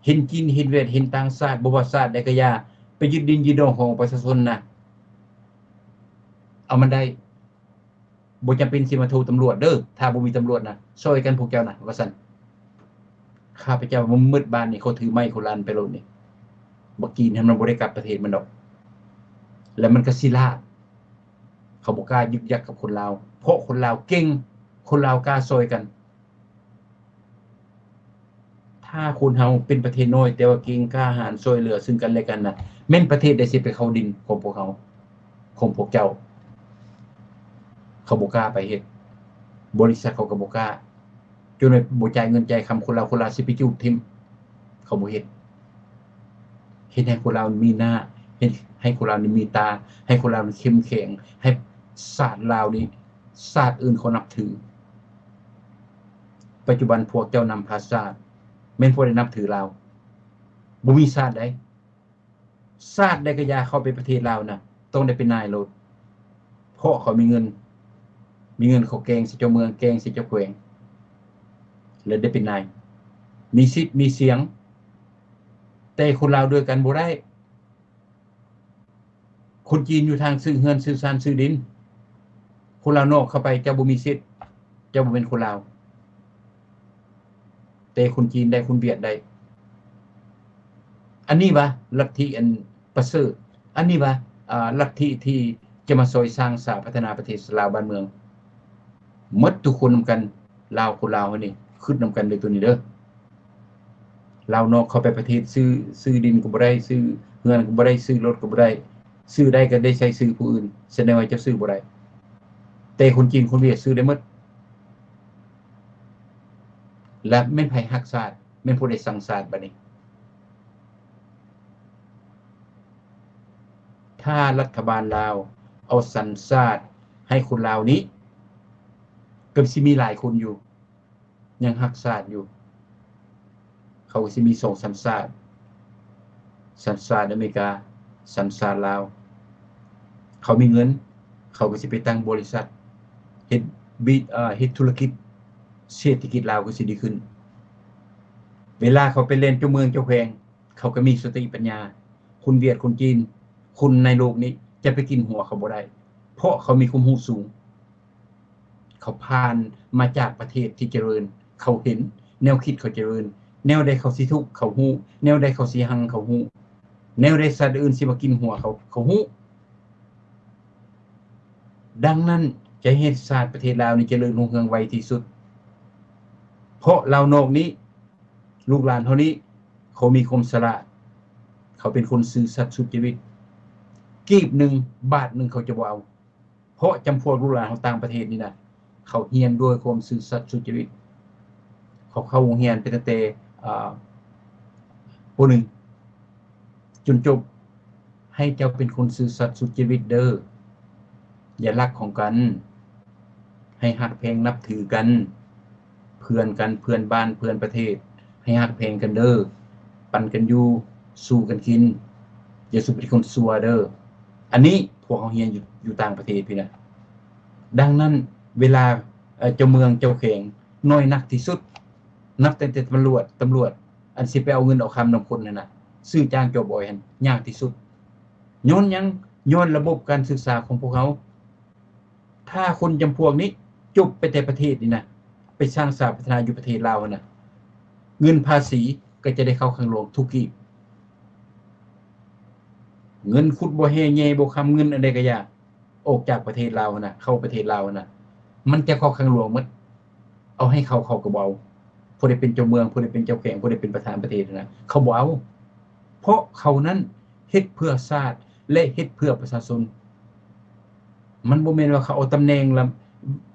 เห็นจีนเห็นเวียดเห็นต่างชาติบ่ว่าชาติใดก็อย่าไปยึดดินยึดดองของประชาชนนะเอามันได้บ่จำเป็นสิมาโทรตำรวจเด้อถ้าบ่มีตำรวจนะช่วยกันพวกเจ้านะว่าซั่นข้าพเจ้ามันมืดบ้านนี่เขาถือไม้เขาลั่นไปโลดนี่บ่กินให้มันบ่ได้กลับประเทศมันดอกแล้วมันก็สิลาดเขาบ่กล้ายึกยักกับคนลาวเพราะคนลาวเก่งคนลาวกล้าซอยกันถ้าคนเฮาเป็นประเทศน้อยแต่ว่าเก่งกล้าหาญช่วยเหลือซึ่งกันและกันน่ะแม่นประเทศได้สิไปเข้าดินของพวกเขาของพวกเจ้าเขาบ่กล้าไปเฮ็ดบริษัทเขาก็บ่กล้าจนบ่จ่ายเงินจ่ายคำคนลาวสิไปจูบทิ่มเขาบ่เฮ็ดให้คนลาวมีหน้าให้คนลาวนี่มีตาให้คนลาวนี่เข้มแข็งให้ศาสตร์ลาวนี่ศาสตร์อื่นเขานับถือปัจจุบันพวกเจ้านำพาศาสตร์แม่นพวกได้นับถือลาวบ่มีศาสตร์ใดศาสตร์ใดก็อย่าเข้าไปประเทศลาวน่ะต้องได้เป็นนายโลดเพราะเขามีเงินเขาแกงสิเจ้าเมืองแกงสิเจ้าแขวงเลยได้เป็นนายมีสิทธิ์มีเสียงแต่คนลาวด้วยกันบ่ได้คนจีนอยู่ทางซื้อเฮือนซื้อซานซื้อดินคนลาวนอกเข้าไปเจ้าบ่มีสิทธิ์เจ้าบ่เป็นคนลาวแต่คนจีนได้คนเวียดได้อันนี้วะลัทธิอันประเสริฐอันนี้วะลัทธิที่จะมาซอยสร้างสร้างพัฒนาประเทศลาวบ้านเมืองหมดทุกคนนำกันลาวคนลาวนี่ขึ้นนำกันเลยตัวนี้เด้อลาวนอกเข้าไปประเทศซื้อดินก็บ่ได้ซื้อเฮือนก็บ่ได้ซื้อรถก็บ่ได้ซื้อได้ก็ได้ใช้ซื้อผู้อื่นแสดงว่าจะซื้อบ่ได้แต่คนจีนคนเวียดซื้อได้หมดและแม่นไผฮักชาติแม่นผู้ใดสั่งชาติบัดนี้ถ้ารัฐบาลลาวเอาสัญชาติให้คนลาวนี้ก็สิมีหลายคนอยู่ยังฮักชาติอยู่เขาสิมี2สัญชาติสัญชาติอเมริกาสัญชาติลาวเขามีเงินเขาก็สิไปตั้งบริษัทเฮ็ดธุรกิจเศรษฐกิจลาวก็สิดีขึ้นเวลาเขาไปเล่นเจ้าเมืองเจ้าแขวงเขาก็มีสติปัญญาคนเวียดคนจีนคนในโลกนี้จะไปกินหัวเขาบ่ได้เพราะเขามีความรู้สูงเขาผ่านมาจากประเทศที่เจริญเขาเห็นแนวคิดเขาเจริญแนวใดเขาสิทุกข์เขาฮู้แนวใดเขาสิหังเขาฮู้แนวใดสัตว์อื่นสิมากินหัวเขาฮู้ดังนั้นจะเฮ็ดศาสตร์ประเทศลาวนี่เจริญรุ่งเรืองไวที่สุดเพราะลาวนอกนี้ลูกหลานเฮานี้เขามีความฉลาดเขาเป็นคนซื่อสัตย์สุจริตกีบนึงบาทนึงเขาจะบ่เอาเพราะจำพวกลูกหลานของต่างประเทศนี่นะเขาเรียนด้วยความซื่อสัตย์สุจริตเขาเข้าโรงเรียนเป็นตั้งแต่ป .1 จนจบให้เจ้าเป็นคนซื่อสัตย์สุจริตเด้ออย่ารักของกันให้ฮักแพงนับถือกันเพื่อนกันเพื่อนบ้านเพื่อนประเทศให้ฮักแพงกันเด้อปันกันอยู่สู้กันกินอย่าสุเป็นคนซัวเด้ออันนี้พวกเขาเรียนอยู่ต่างประเทศพี่นะดังนั้นเวลาเจ้าเมืองเจ้าแขวงน้อยนักที่สุดนับแต่ตำรวจอันสิไปเอาเงินเอาคำนำคนนั่นน่ะซื้อจ้างเจ้าบ่อยหั่นยากที่สุดย้อนระบบการศึกษาของพวกเขาถ้าคนจำพวกนี้จบไปแต่ประเทศนี่นะไปสร้างสร้างพัฒนาอยู่ประเทศลาวน่ะเงินภาษีก็จะได้เข้าข้างหลวงทุกกีบเงินขุดบ่แห่แย่บ่คำเงินอะไรก็อย่าออกจากประเทศลาวน่ะเข้าประเทศลาวน่ะมันจะเข้าข้างหลวงหมดเอาให้เขาก็บ่เอาผู้ใดเป็นเจ้าเมืองผู้ใดเป็นเจ้าแขวงผู้ใดเป็นประธานประเทศนะเขาบ่เอาเพราะเขานั้นเฮ็ดเพื่อชาติและเฮ็ดเพื่อประชาชนมันบ่แม่นว่าเขาเอาตำแหน่ง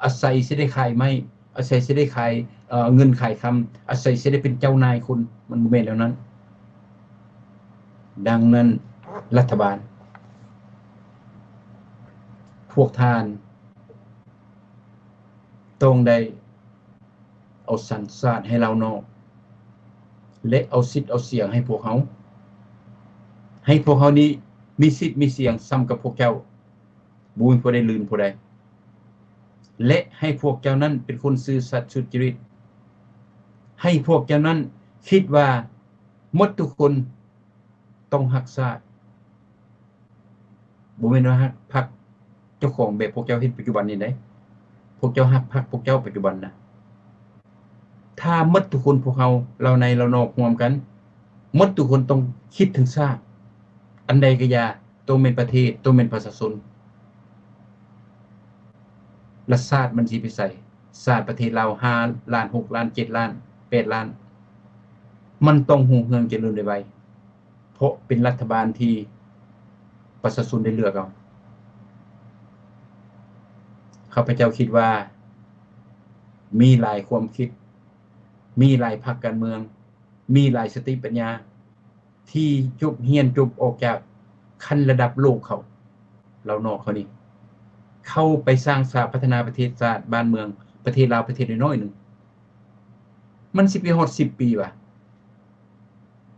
อาศัยสิได้ขายไม่อาศัยสิได้ขายเงินขายคำอาศัยสิได้เป็นเจ้านายคุณมันบ่แม่นแล้วนั้นดังนั้นรัฐบาลพวกทานต้องได้เอาสัญชาติให้เรานอกและเอาสิทธิ์เอาเสียงให้พวกเขานี้มีสิทธิ์มีเสียงซ้ำกับพวกเจ้าบ่มีผู้ใดลืมผู้ใดและให้พวกเจ้านั้นเป็นคนซื่อสัตย์สุจริตให้พวกเจ้านั้นคิดว่าหมดทุกคนต้องรักษาบ่แม่นว่าฮักพรรคเจ้าของแบบพวกเจ้าเฮ็ดปัจจุบันนี้ได้พวกเจ้าฮักพรรคพวกเจ้าปัจจุบันนะถ้าหมดทุกคนพวกเราในเรานอกร่วมกันหมดทุกคนต้องคิดถึงชาติอันใดก็อย่าต้องเป็นประเทศต้องเป็นประชาชนและชาติมันสิไปใส่ชาติประเทศเรา5ล้าน6ล้าน7ล้าน8ล้านมันต้องรุ่งเรืองเจริญได้ไวเพราะเป็นรัฐบาลที่ประชาชนได้เลือกเอาข้าพเจ้าคิดว่ามีหลายความคิดมีหลายพรรคการเมืองมีหลายสติปัญญาที่จบเรียนจบออกจากขั้นระดับโลกเรานอกเขานี่เข้าไปสร้างสร้างพัฒนาประเทศชาติบ้านเมืองประเทศลาวประเทศน้อยๆนึงมันสิไปฮอด10 ปีว่ะ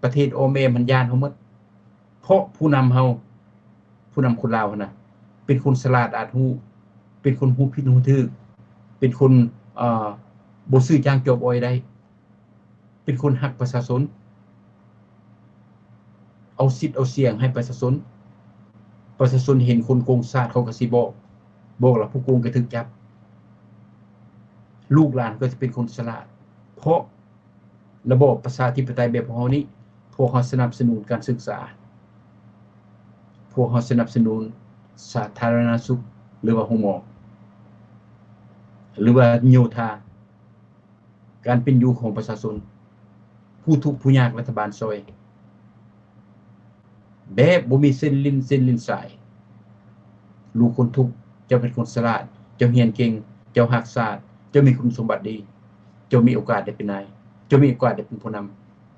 ประเทศโอเมมันย่านเฮาหมดเพราะผู้นำคนลาวน่ะเป็นคนฉลาดอาจรู้เป็นคนฮู้ผิดฮู้ถูกเป็นคนบ่ซื่อจ้างจบอ้อยได้เป็นคนฮักประชาชนเอาสิทธิ์เอาเสียงให้ประชาชนเห็นคนโกงชาติเขาก็สิบอกแล้วผู้โกงก็ถูกจับลูกหลานก็จะเป็นคนฉลาดเพราะระบบประชาธิปไตยแบบของเฮานี้พวกเฮาสนับสนุนการศึกษาพวกเฮาสนับสนุนสาธารณสุขหรือว่าโรงหมอหรือว่าโยธาการเป็นอยู่ของประชาชนผู้ทุกข์ผู้ยากรัฐบาลซอยแบบบ่มีเส้นลิ้นสายลูกคนทุกข์เจ้าเป็นคนฉลาดเจ้าเรียนเก่งเจ้ารักชาติเจ้ามีคุณสมบัติดีเจ้ามีโอกาสได้เป็นนายเจ้ามีโอกาสได้เป็นผู้น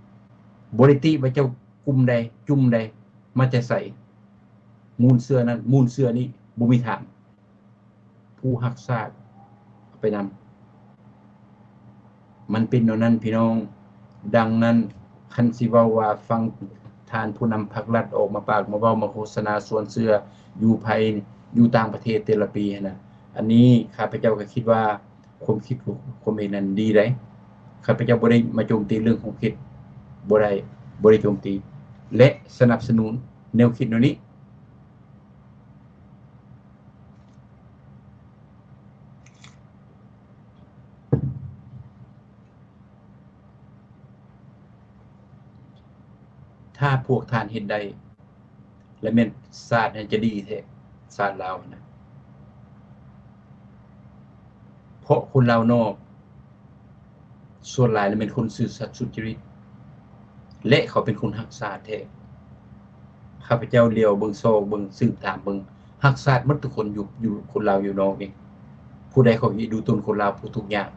ำบ่ได้ติว่าเจ้ากลุ่มใดจุ่มใดมาจะใส่มูลเสื้อนั้นมูลเสื้อนี้บ่มีทางผู้รักชาติไปนำมันเป็นแนวนั้นพี่น้องดังนั้นคันสิเว้าว่าฟังทานผู้นำพรรครัฐออกมาปากมาเว้ามาโฆษณาส่วนเสื้ออยู่ภายอยู่ต่างประเทศแต่ละปีนะอันนี้ข้าพเจ้าก็คิดว่าความคิดของคนเองนั้นดีได้ข้าพเจ้าบ่ได้มาโจมตีเรื่องของคิดบ่ได้โจมตีและสนับสนุนแนวคิดนี้ถ้าพวกท่านเห็นได้และแม่นศาสตร์จะดีแท้ศาสตร์ลาวนะเพราะคนลาวนอกส่วนหลายแล้วเป็นคนซื่อสัตย์สุจริตและเขาเป็นคนรักชาติแท้ข้าพเจ้าเลียวเบิ่งซอกเบิ่งสืบถามเบิ่งรักชาติหมดทุกคนอยู่คนลาวอยู่นอกนี่ผู้ใดเขาดูตนคนลาวผู้ทุกอย่าง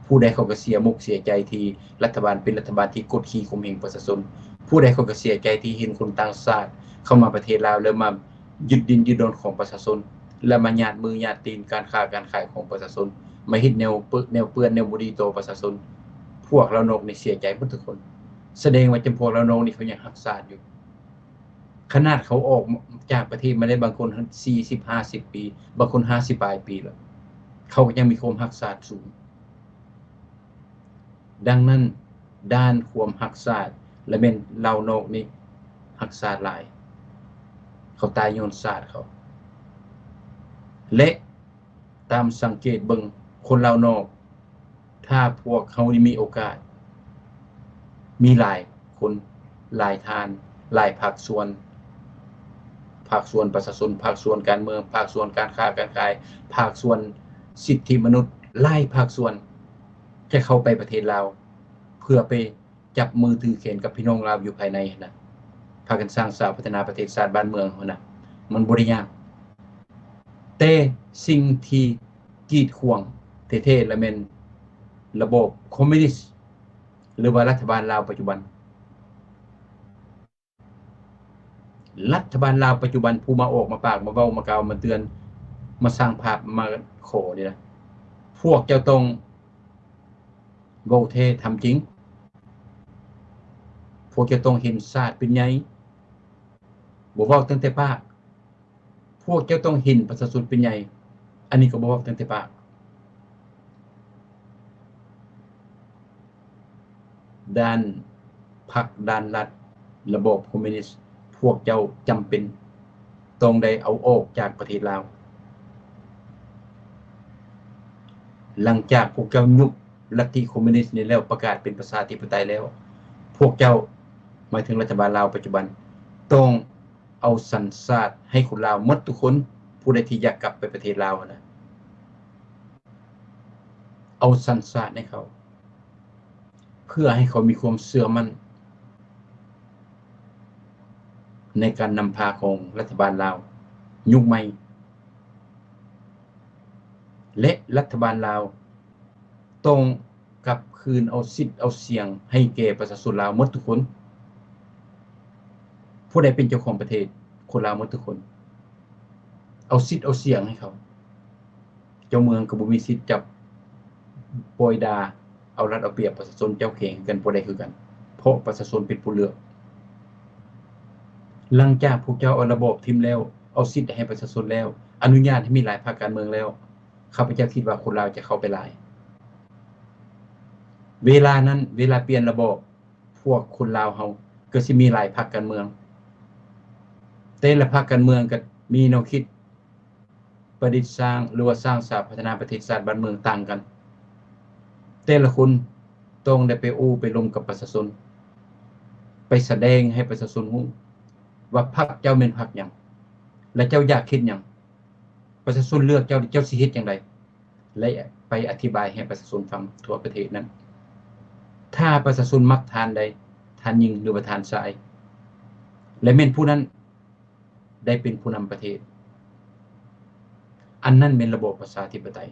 ผู้ใดเขาก็เสียมุกเสียใจที่รัฐบาลเป็นรัฐบาลที่กดขี่ข่มเหงประชาชนผู้ใดเขาก็เสียใจที่เห็นคนต่างชาติเข้ามาประเทศลาวแล้วมายึดดินยึดดอนของประชาชนและมาญาติมือญาติตีนการค้าการขายของประชาชนมาเฮ็ดแนวเปื้อนแนวบ่ดีต่อประชาชนพวกเรานอกนี่เสียใจหมดทุกคนแสดงว่าจำพวกเรานอกนี่เขายังรักชาติอยู่ขนาดเขาออกจากประเทศมาได้บางคน40 50 ปีบางคน50ปลายปีแล้วเขาก็ยังมีความรักชาติสูงดังนั้นด้านความรักชาติและแม่นเรานอกนี่รักชาติหลายเขาตายย้อนชาติเขาและตามสังเกตเบิ่งคนเรานอกถ้าพวกเขานี่มีโอกาสมีหลายคนหลายทานหลายภาคส่วนประชาชนภาคส่วนการเมืองภาคส่วนการค้าการขายภาคส่วนสิทธิมนุษย์หลายภาคส่วนจะเข้าไปประเทศลาวเพื่อไปจับมือถือแขนกับพี่น้องลาวอยู่ภายในนะพากันสร้างสรรค์พัฒนาประเทศชาติบ้านเมืองนะมันบ่ได้ยากแต่สิ่งที่ กีดขวางเท่ๆและเป็นระบบคอมมิวนิสต์หรือว่ารัฐบาลลาวปัจจุบันรัฐบาลลาวปัจจุบันผู้มาออกมาปากมาเว้ามากล่าวมาเตือนมาสร้างภาพมาขอนี่นะพวกเจ้าต้องเว้าเททำจริงพวกเจ้าต้องเห็นศาสตร์เป็นไงบ่เว้าตั้งแต่ปากพวกเจ้าต้องเห็นประชาชนเป็นไงอันนี้ก็บ่เว้าตั้งแต่ปากด้านพรรคด้านรัฐระบบคอมมิวนิสต์พวกเจ้าจำเป็นต้องได้เอาออกจากประเทศลาวหลังจากพวกเจ้ายุบลัทธิคอมมิวนิสต์นี้แล้วประกาศเป็นประชาธิปไตยแล้วพวกเจ้าหมายถึงรัฐบาลลาวปัจจุบันต้องเอาสัญชาติให้คนลาวหมดทุกคนผู้ใดที่อยากกลับไปประเทศลาวนะเอาสัญชาติให้เขาเพื่อให้เขามีความเชื่อมั่นในการนำพาของรัฐบาลลาวยุคใหม่และรัฐบาลลาวต้องกลับคืนเอาสิทธิ์เอาเสียงให้แก่ประชาชนลาวหมดทุกคนผู้ใดเป็นเจ้าของประเทศคนลาวหมดทุกคนเอาสิทธิ์เอาเสียงให้เขาเจ้าเมืองก็บ่มีสิทธิ์จับปล่อยดาเอารัดเอาเปรียบประชาชนเจ้าแข่งกันบ่ได้คือกันเพราะประชาชนเป็นผู้เลือกหลังจากพวกเจ้าเอาระบบทิมแล้วเอาสิทธิ์ให้ประชาชนแล้วอนุญาตให้มีหลายพรรคการเมืองแล้วข้าพเจ้าคิดว่าคนลาวจะเข้าไปหลายเวลานั้นเวลาเปลี่ยนระบบพวกคนลาวเฮาก็สิมีหลายพรรคการเมืองแต่ละพรรคการเมืองก็มีแนวคิดประดิษฐ์สร้างหรือว่าสร้างสรรค์พัฒนาประเทศชาติบ้านเมืองต่างกันแต่ละคนต้องได้ไปอู้ไปลมกับประชาชนไปแสดงให้ประชาชนรู้ว่าพรรคเจ้าเป็นพรรคหยังและเจ้าอยากคิดหยังประชาชนเลือกเจ้าสิเฮ็ดจังไดและไปอธิบายให้ประชาชนฟังทั่วประเทศนั้นถ้าประชาชนมักทานใดทานหญิงหรือว่าทานชายและแม่นผู้นั้นได้เป็นผู้นำประเทศอันนั้นเป็นระบบประชาธิปไตย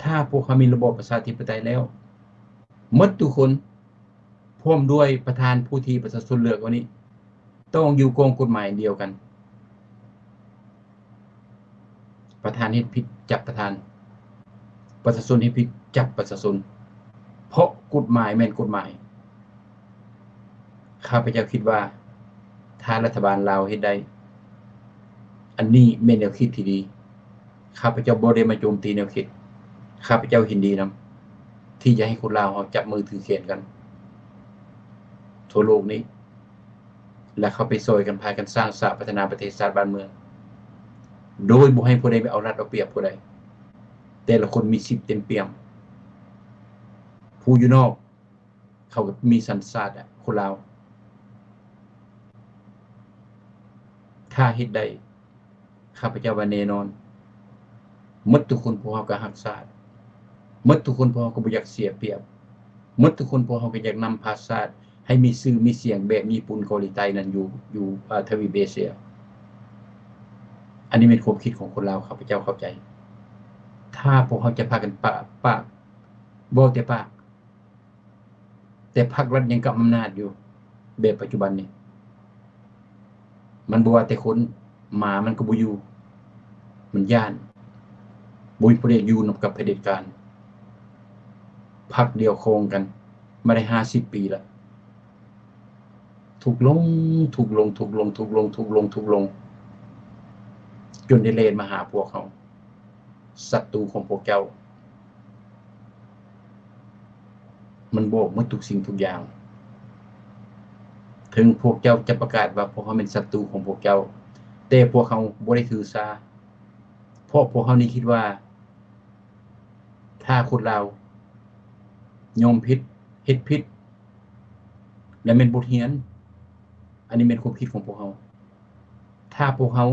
ถ้าพวกเขามีระบบประชาธิปไตยแล้วหมดทุกคนพร้อมด้วยประธานผู้ที่ประชาชนเลือกวันนี้ต้องอยู่กองกฎหมายเดียวกันประธานเฮ็ดผิดจับประธานประชาชนเฮ็ดผิดจับประชาชนเพราะกฎหมายแม่นกฎหมายข้าพเจ้าคิดว่าถ้ารัฐบาลลาวเฮ็ดได้อันนี้แม่นแนวคิดที่ดีข้าพเจ้าบ่ได้มาโจมตีแนวคิดข้าพเจ้าเห็นดีนำที่จะให้คนลาวเฮาจับมือถือแขนกันทั่วโลกนี้และเข้าไปซอยกันพากันสร้างสรรค์พัฒนาประเทศชาติบ้านเมืองโดยบ่ให้ผู้ใดไปเอารัดเอาเปรียบผู้ใดแต่ละคนมีสิทธิ์เต็มเปี่ยมผู้อยู่นอกเขาก็มีสัญชาติคนลาวถ้าเฮ็ดได้ข้าพเจ้าว่าแน่นอนหมดทุกคนพวกเขาก็รักชาติหมดทุกคนพวกเขาก็บ่อยากเสียเปรียบหมดทุกคนพวกเขาก็อยากนำพาชาติให้มีชื่อมีเสียงแบบญี่ปุ่นเกาหลีใต้นั่นอยู่ทวีปเอเชียอันนี้เป็นความคิดของคนลาวข้าพเจ้าเข้าใจถ้าพวกเขาจะพากันปากบ่แต่ปากแต่พรรครัฐยังกำอำนาจอยู่แบบปัจจุบันนี้มันบ่ว่าแต่คนหมามันก็บ่อยู่มันย่านบ่มีผู้ใดอยู่นำกับเผด็จการพรรคเดียวโครงกันมาได้50ปีแล้วถูกลงจนได้เลนมาหาพวกเขาศัตรูของพวกเจ้ามันบอกหมดทุกสิ่งทุกอย่างถึงพวกเจ้าจะประกาศว่าพวกเขาเป็นศัตรูของพวกเจ้าแต่พวกเขาบ่ได้ถือสาเพราะพวกเขานี่คิดว่าถ้าคนลาวยอมผิดเฮ็ดผิดและเป็นบทเรียนอันนี้เป็นความคิดของพวกเขาถ้าพวกเขา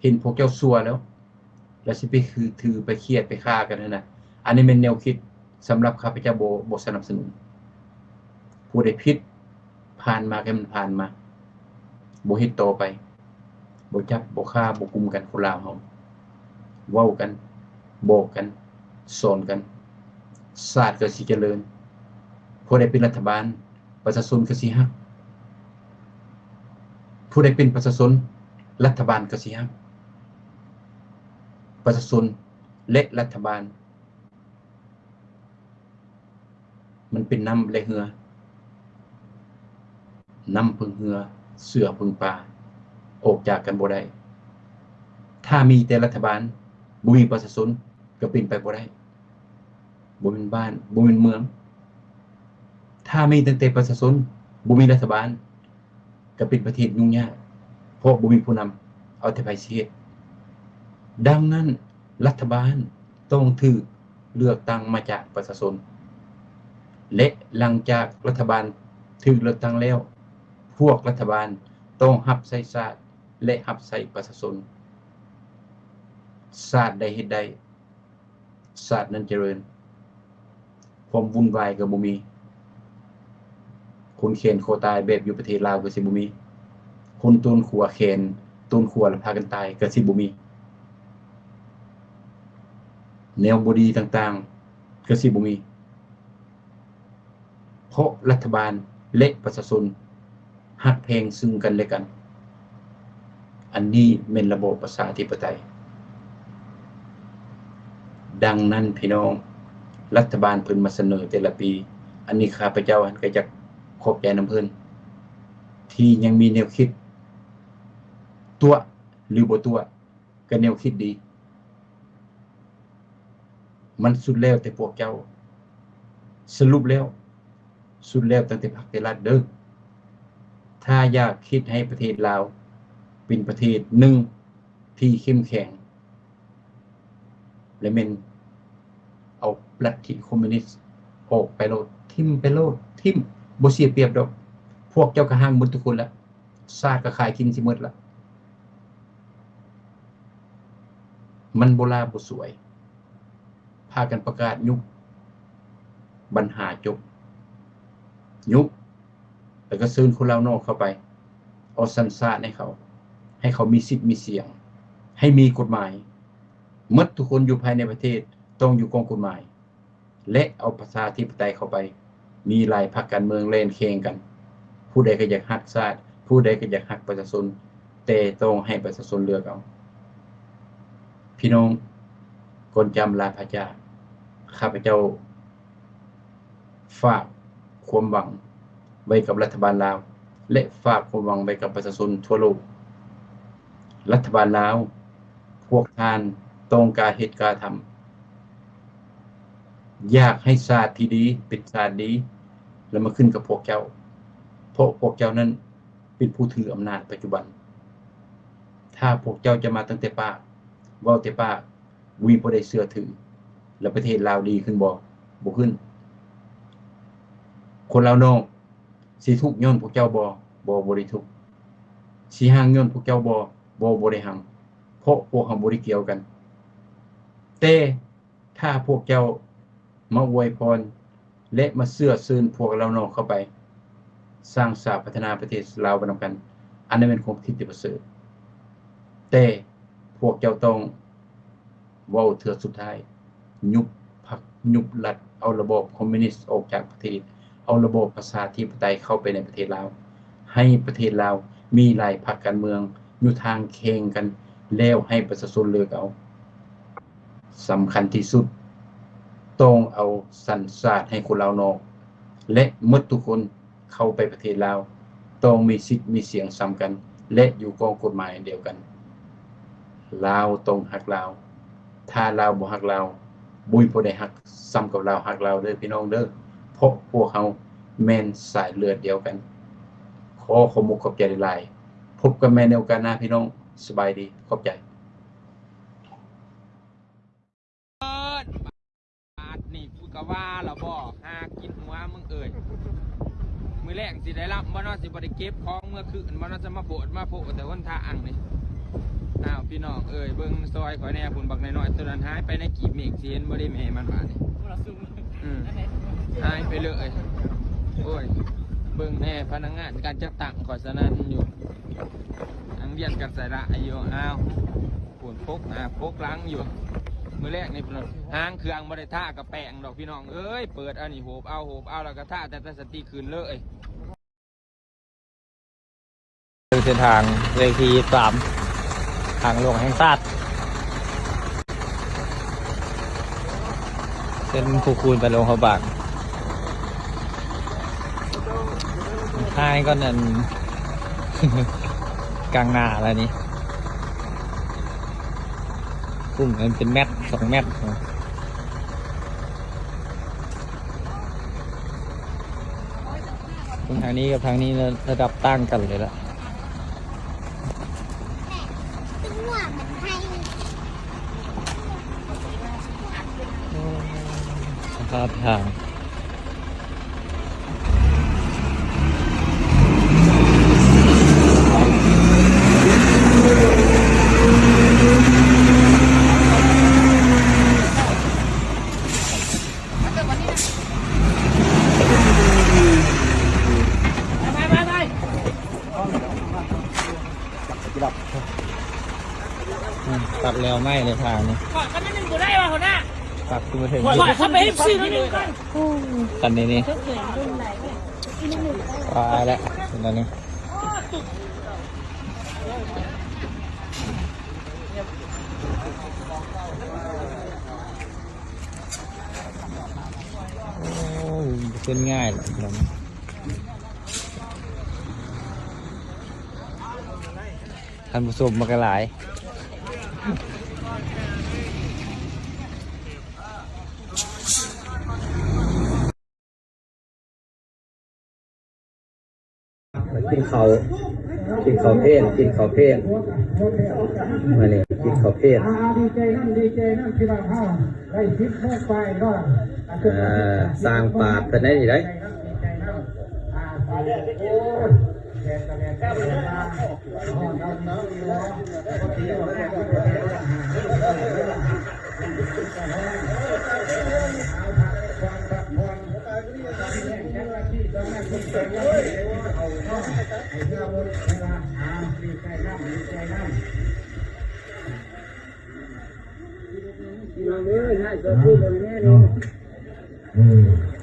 เห็นพวกเจ้าซัวแล้วสิไปคือถือไปเครียดไปฆ่ากันนั่นน่ะอันนี้เป็นแนวคิดสำหรับข้าพเจ้าบ่สนับสนุนผู้ใดผิดผ่านมาแค่มันผ่านมาบ่เฮ็ดต่อไปบ่จับบ่ฆ่าบ่กุมกันคนลาวเฮาเว้ากัน บอกกันสอนกันศาสตร์ก็สิเจริญผู้ใดเป็นรัฐบาลประชาชนก็สิฮักผู้ใดเป็นประชาชนรัฐบาลก็สิฮักประชาชนและรัฐบาลมันเป็นน้ำและเหือน้ำพึ่งเหือเสือพึ่งป่าออกจากกันบ่ได้ถ้ามีแต่รัฐบาลบ่มีประชาชนก็เป็นไปบ่ได้บ่เป็นบ้านบ่เป็นเมืองถ้ามีตั้งแต่ประชาชนบ่มีรัฐบาลก็เป็นประเทศยุ่งยากเพราะบ่มีผู้นำเอาแต่ไผสิเฮ็ดดังนั้นรัฐบาลต้องถูกเลือกตั้งมาจากประชาชนและหลังจากรัฐบาลถูกเลือกตั้งแล้วพวกรัฐบาลต้องรับใช้ชาติและรับใช้ประชาชนชาติใดเฮ็ดได้ชาตินั้นเจริญความวุ่นวายก็บ่มีคนเขนโคตายแบบอยู่ประเทศลาวก็สิบ่มีคนต้นขัวเขนต้นขัวแล้วพากันตายก็สิบ่มีแนวบ่ดีต่างๆก็สิบ่มีเพราะรัฐบาลและประชาชนฮักแพงซึ่งกันและกันอันนี้แม่นระบบประชาธิปไตยดังนั้นพี่น้องรัฐบาลเพิ่นมาเสนอแต่ละปีอันนี้ข้าพเจ้าก็จะขอบใจนำเพิ่นที่ยังมีแนวคิดตัวหรือบ่ตัวก็แนวคิดดีมันสุดแล้วแต่พวกเจ้าสรุปแล้วสุดแล้วตั้งแต่พรรคแต่รัฐเด้อถ้าอยากคิดให้ประเทศลาวเป็นประเทศหนึ่งที่เข้มแข็งและแม่นเอาลัทธิคอมมิวนิสต์ออกไปโลดทิ่มไปโลดทิ่มบ่เสียเปรียบดอกพวกเจ้าก็ห่างหมดทุกคนละชาติก็ขายกินสิหมดละมันโบราณบ่สวยพากันประกาศยุบปัญหาจบยุบแล้วก็ซื้อคนลาวนอกเข้าไปเอาสัญชาติให้เขามีสิทธิ์มีเสียงให้มีกฎหมายหมดทุกคนอยู่ภายในประเทศต้องอยู่กองกฎหมายและเอาประชาธิปไตยเข้าไปมีหลายพรรคการเมืองเล่นแข่งกันผู้ใดก็อยากฮักชาติผู้ใดก็อยากฮักประชาชนแต่ต้องให้ประชาชนเลือกเอาพี่น้องก่อนจำลาพระเจ้าข้าพเจ้าฝากความหวังไว้กับรัฐบาลลาวและฝากความหวังไว้กับประชาชนทั่วโลกรัฐบาลลาวพวกท่านต้องการเหตุการณ์ทำอยากให้ชาติที่ดีเป็นชาติดีแล้วมาขึ้นกับพวกเจ้าเพราะพวกเจ้านั้นเป็นผู้ถืออำนาจปัจจุบันถ้าพวกเจ้าจะมาตั้งแต่ปากเว้าแต่ปากวีบ่ได้เชื่อถือแล้วประเทศลาวดีขึ้นบ่ขึ้นคนลาวนอกสิทุกข์ย้อนพวกเจ้าบ่ได้ทุกข์สิห่างย้อนพวกเจ้าบ่ได้ห่างเพราะพวกเฮาบ่ได้เกี่ยวกันแต่ถ้าพวกเจ้ามาอวยพรและมาเสื้อซื่นพวกเรานอกเข้าไปสร้างสร้างพัฒนาประเทศลาวไปนำกันอันนั้นเป็นความคิดที่ประเสริฐแต่พวกเจ้าต้องเว้าเทื่อสุดท้ายยุบพรรคยุบรัฐเอาระบบคอมมิวนิสต์ออกจากประเทศเอาระบบประชาธิปไตยเข้าไปในประเทศลาวให้ประเทศลาวมีหลายพรรคการเมืองอยู่ทางแข่งกันแล้วให้ประชาชนเลือกเอาสำคัญที่สุดต้องเอาสัญชาติให้คนลาวนอกและหมดทุกคนเข้าไปประเทศลาวต้องมีสิทธิ์มีเสียงซ้ำกันและอยู่กองกฎหมายเดียวกันลาวต้องฮักลาวถ้าลาวบ่ฮักลาวบุยบ่ได้ฮักซ้ำกับลาวฮักลาวเด้อพี่น้องเด้อเพราะพวกเฮาแม่นสายเลือดเดียวกันขอขอบคุณขอบใจหลายๆพบกันใหม่ในโอกาสหน้าพี่น้องสบายดีขอบใจนี่กูก็ว่าเราบอกหากินหัวมึงเอ่ยมือแรกสิได้รับบ่เนาะสิบ่ได้เก็บของเมื่อคืนบ่เนาะจะมาโผล่แต่วันทางนี่อ้าวพี่น้องเอ่ยเบิ่งซอยข่อยแน่พุ่นบักน้อยๆตัวนั้นหายไปในกีบเมฆสิเห็นบ่ได้แม่มันว่านี่หายไปเลยโอ้ยเบิ่งแน่พนักงานการจัดตั้งข่อยสนั่นอยู่อังเรียนกันใส่ละอยู่อ้าวพุ่นพกหลังอยู่ มือแรกนี่หางเครื่องบริท่ากับแป้งดอกพี่น้องเอ้ยเปิดอันนี้โหบเอาแล้วก็ท่าแต่สติคืนเลยเส้นทางเลขที่3ทางหลวงแห่งชาติเส้นภูคูนไปลงเขาบากท้ายก็นั่น กลางหน้าอะไรนี้กุ้งมันเป็นเม็ด2 เม็ดทางนี้กับทางนี้ระดับตั้งกันเลยละสภาพทางตัดแล้วไม่เลยทางนี้ตัดขึ้นมาถึงตันนี้นี่ตายแล้วตอนนี้โอ้ขึ้นง่ายเลยท่านผู้ชมมากระหลายกินเขาเพศมาเนี่ยกินเขาเพศดีใจนั่นที่เราเข้าได้คิดแค่ไปก็สร้างปาดเป็นได้ยังไง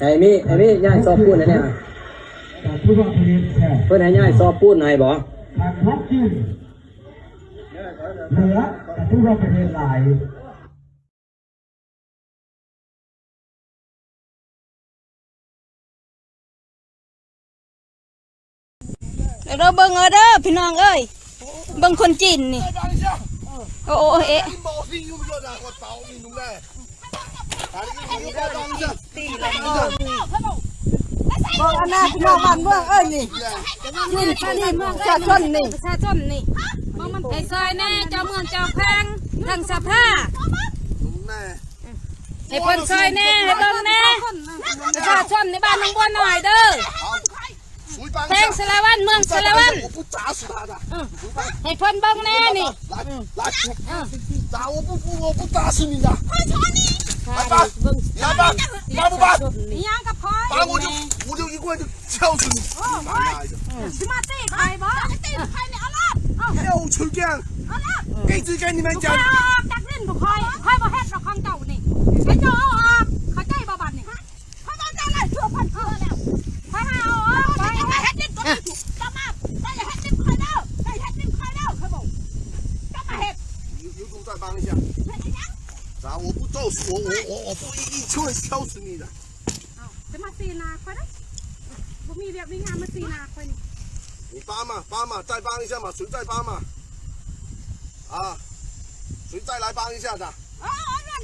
ไอ้มี่ย่ายซอปูนนะเนี่ยเพื่อนให้ย่ายซอปูนหน่อยบอกทักกินเหนือทุกประเทศหลายเด้อเบิ่งเด้อพี่น้องเอ้ยเบิ่งคนจีนนี่โอ้เอ๊ะบอกอันนั้นพี่น้องบ้านเมืองเอ้ยนี่นี่ประชาชนนี่ไอ้ซอยแน่เจ้าเมืองเจ้าแพงทั้งสภาให้เพิ่นซอยแน่ให้เบิ่งแน่ประชาชนในบ้านน้องบัวหน่อยเด้อแพงสารวันเมืองสารวันให้เพิ่นเบิ่งแน่นี่我不打死你的！来吧，你办？你养个牌，打我就一棍就敲死你！起码这牌吧，这牌你阿拉，要出镜，记住跟你们讲。ตักเล่นบุคคลใครบ่เฮ็ดเราข้างเจ้านี่ไอ้เจ้าเอาออกเขาใจบ่บัดนี่เขาต้องจะไล่ชั่วพันแล้วใครเอาออกไปเฮ็ดดิ้นตัวนี้จะมาได้เฮ็ดดิ้นใครแล้วได้เฮ็ดดิ้นใครแล้วเขาบอกจะมาเฮ็ด有种再帮一下。啥？我不揍死我不一拳敲死你的。จะมาซีนาค่อยนะบ่มีเรียกมีงานมาซีนาค่อยนี่你帮嘛，再帮一下嘛，谁再帮嘛？啊，谁再来帮一下的？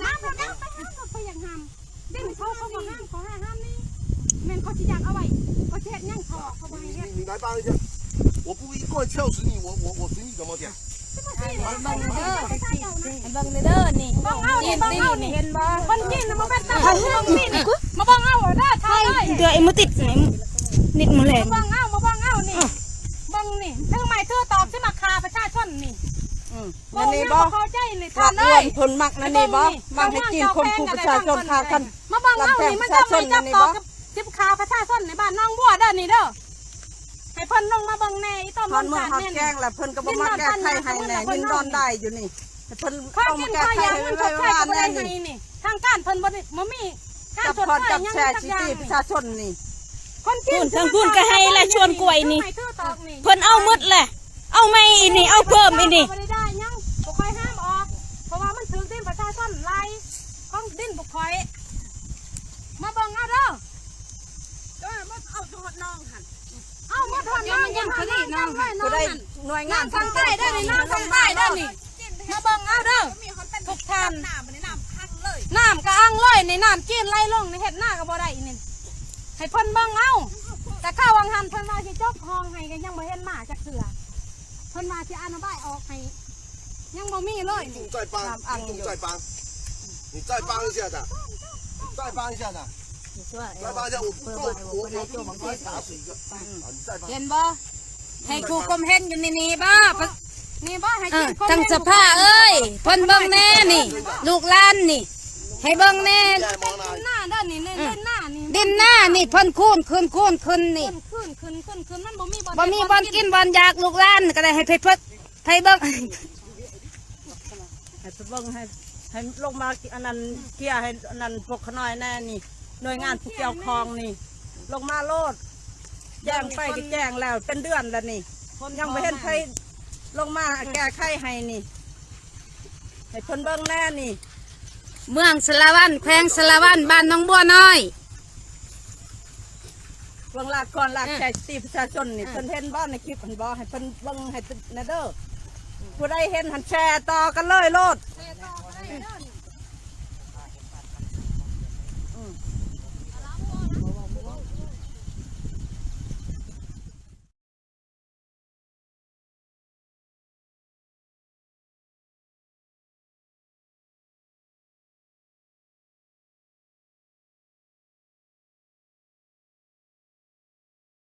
น้ำไปห้ามไปอย่างห้ามดิ้นเขาบอกห้ามขอให้ห้ามนี่แม่นเขาสิอยากเอาไว้เขาเช็ดยังเขาเขาบ่ให้เฮ็ด你来帮一下，我不一棍敲死你，我随你怎么点？เบิ่งเด้อนี่ บ้องเอา จีน บ้อง ตี เอา นี่ เห็นบ่คนจีนมาเป็นตาคนจีนมาบ้องเอาเด้อทายเลย เดือไอ้มือติดไหนนิดมือแหลง มาบ้องเอานี่บ้องนี่ถึงไม่ถือตอบสิมาคาประชาชนนี่ นั่นนี่บ่ เข้าใจนี่ ทั ท่าน ก เล อ้วน ย เพิ่นมักนั่นนี่บ่มักให้กินคนผู้ประชาชนพากัน มาบ้องเอานี่มันจะไม่จับตอบกับสิบคาประชาชนในบ้านน้องบัวเด้อนี่เด้อให้เพิ่นลงมาเบิ่งแน่อีต้อม ตอนเมื่อฮักแกงแล้วเพิ่นก็บ่มาแก้ไขให้แน่ยินดอนได้อยู่นี่ เพิ่น ข้า เอา กิ มาน แก้ ข้า ไข ยาง ให้ มัน ไว้ ชดใช้ ว่า ก็บ่ แน่ ได้ นี่ นี่ทางการเพิ่นบ่ได้บ่มีการ จับ ชด พร ใช้ จับ ยัง แชร์ สัก สิ อย่าง ที่ประชาชนนี่ คนกิน ทั้งพูนก็ให้และชวนกล้วยนี่ ให้ถือตอกนี่ เพิ่นเอาหมดแหละเอาไม่อีนี่เอาเพิ่มอีนี่ บ่ได้ยังบ่ค่อยห้ามออกเพราะว่ามันถึงดินประชาชนไล่ของดินบ่ค่อยมาเบิ่งเอาเด้อ เอาทอดน้องหัน เอามาทอดน้องยังคดีน้องให้น้ ก็ อง ได้ นั่น หน่วยงาน น้ำทางใต้ได้นี่น้ำทางใต้ได้นี่มาเบิ่งเอาเด้อทุกท่านน้ำก็อังเลยในน้ำกินไหลลงในเฮ็ดหน้าก็บ่ได้อีนี่ให้เพิ่นเบิ่งเอาแต่ข้าววังหันเพิ่นว่าสิจกคลองให้ก็ยังบ่เห็นหมาจักเทื่อเพิ่นว่าสิอนุบายออกให้ยังบ่มีเลย 你再帮，你再帮，你再帮一下的，再帮一下的，再帮一下，我快打死一个，你再帮。 เห็นบ่ให้ครูกรมเห็นอยู่นี่บ่ นี่บ่ให้กินคน ตั้งสภาเอ้ยเพิ่นเบิ่งแน่นี่ ลูกหลานนี่ ให้เบิ่งแน่ 再忙 ดิน 哪？ หน้าเด้อนี่ดินหน้านี่ ดินหน้านี่เพิ่นคูนขึ้นนี่ ขึ้นมันบ่มีบ่ บ่มีบ่อนกินบ่อนอยากลูกหลานก็ได้ให้เพิ่นให้เบิ่ง ให้เบิ่งให้ลงมาอันนั้นเคลียร์ให้อันนั้นพวกขน้อยแน่นี่หน่วยงานผู้เกี่ยวข้องนี่ ลงมาโลดแจ้งไปก็แจ้งแล้วเป็นเดือนแล้วนี่ยังไม่เห็นใครลงมาแก้ไขให้นี่ให้เพิ่นเบิ่งแน่นี่ เมืองสละวันแขวงสละวันบ้านหนองบัวน้อย เบิ่งลากก่อนลากแขกตีประชาชนนี่เพิ่นเห็นบ่ในคลิปเพิ่นบ่ให้เพิ่นเบิ่งให้เป็นแนเด้อผู้ใดเห็นหันแชร์ต่อกันเลยโลด แชร์ต่อก็ได้เด้อ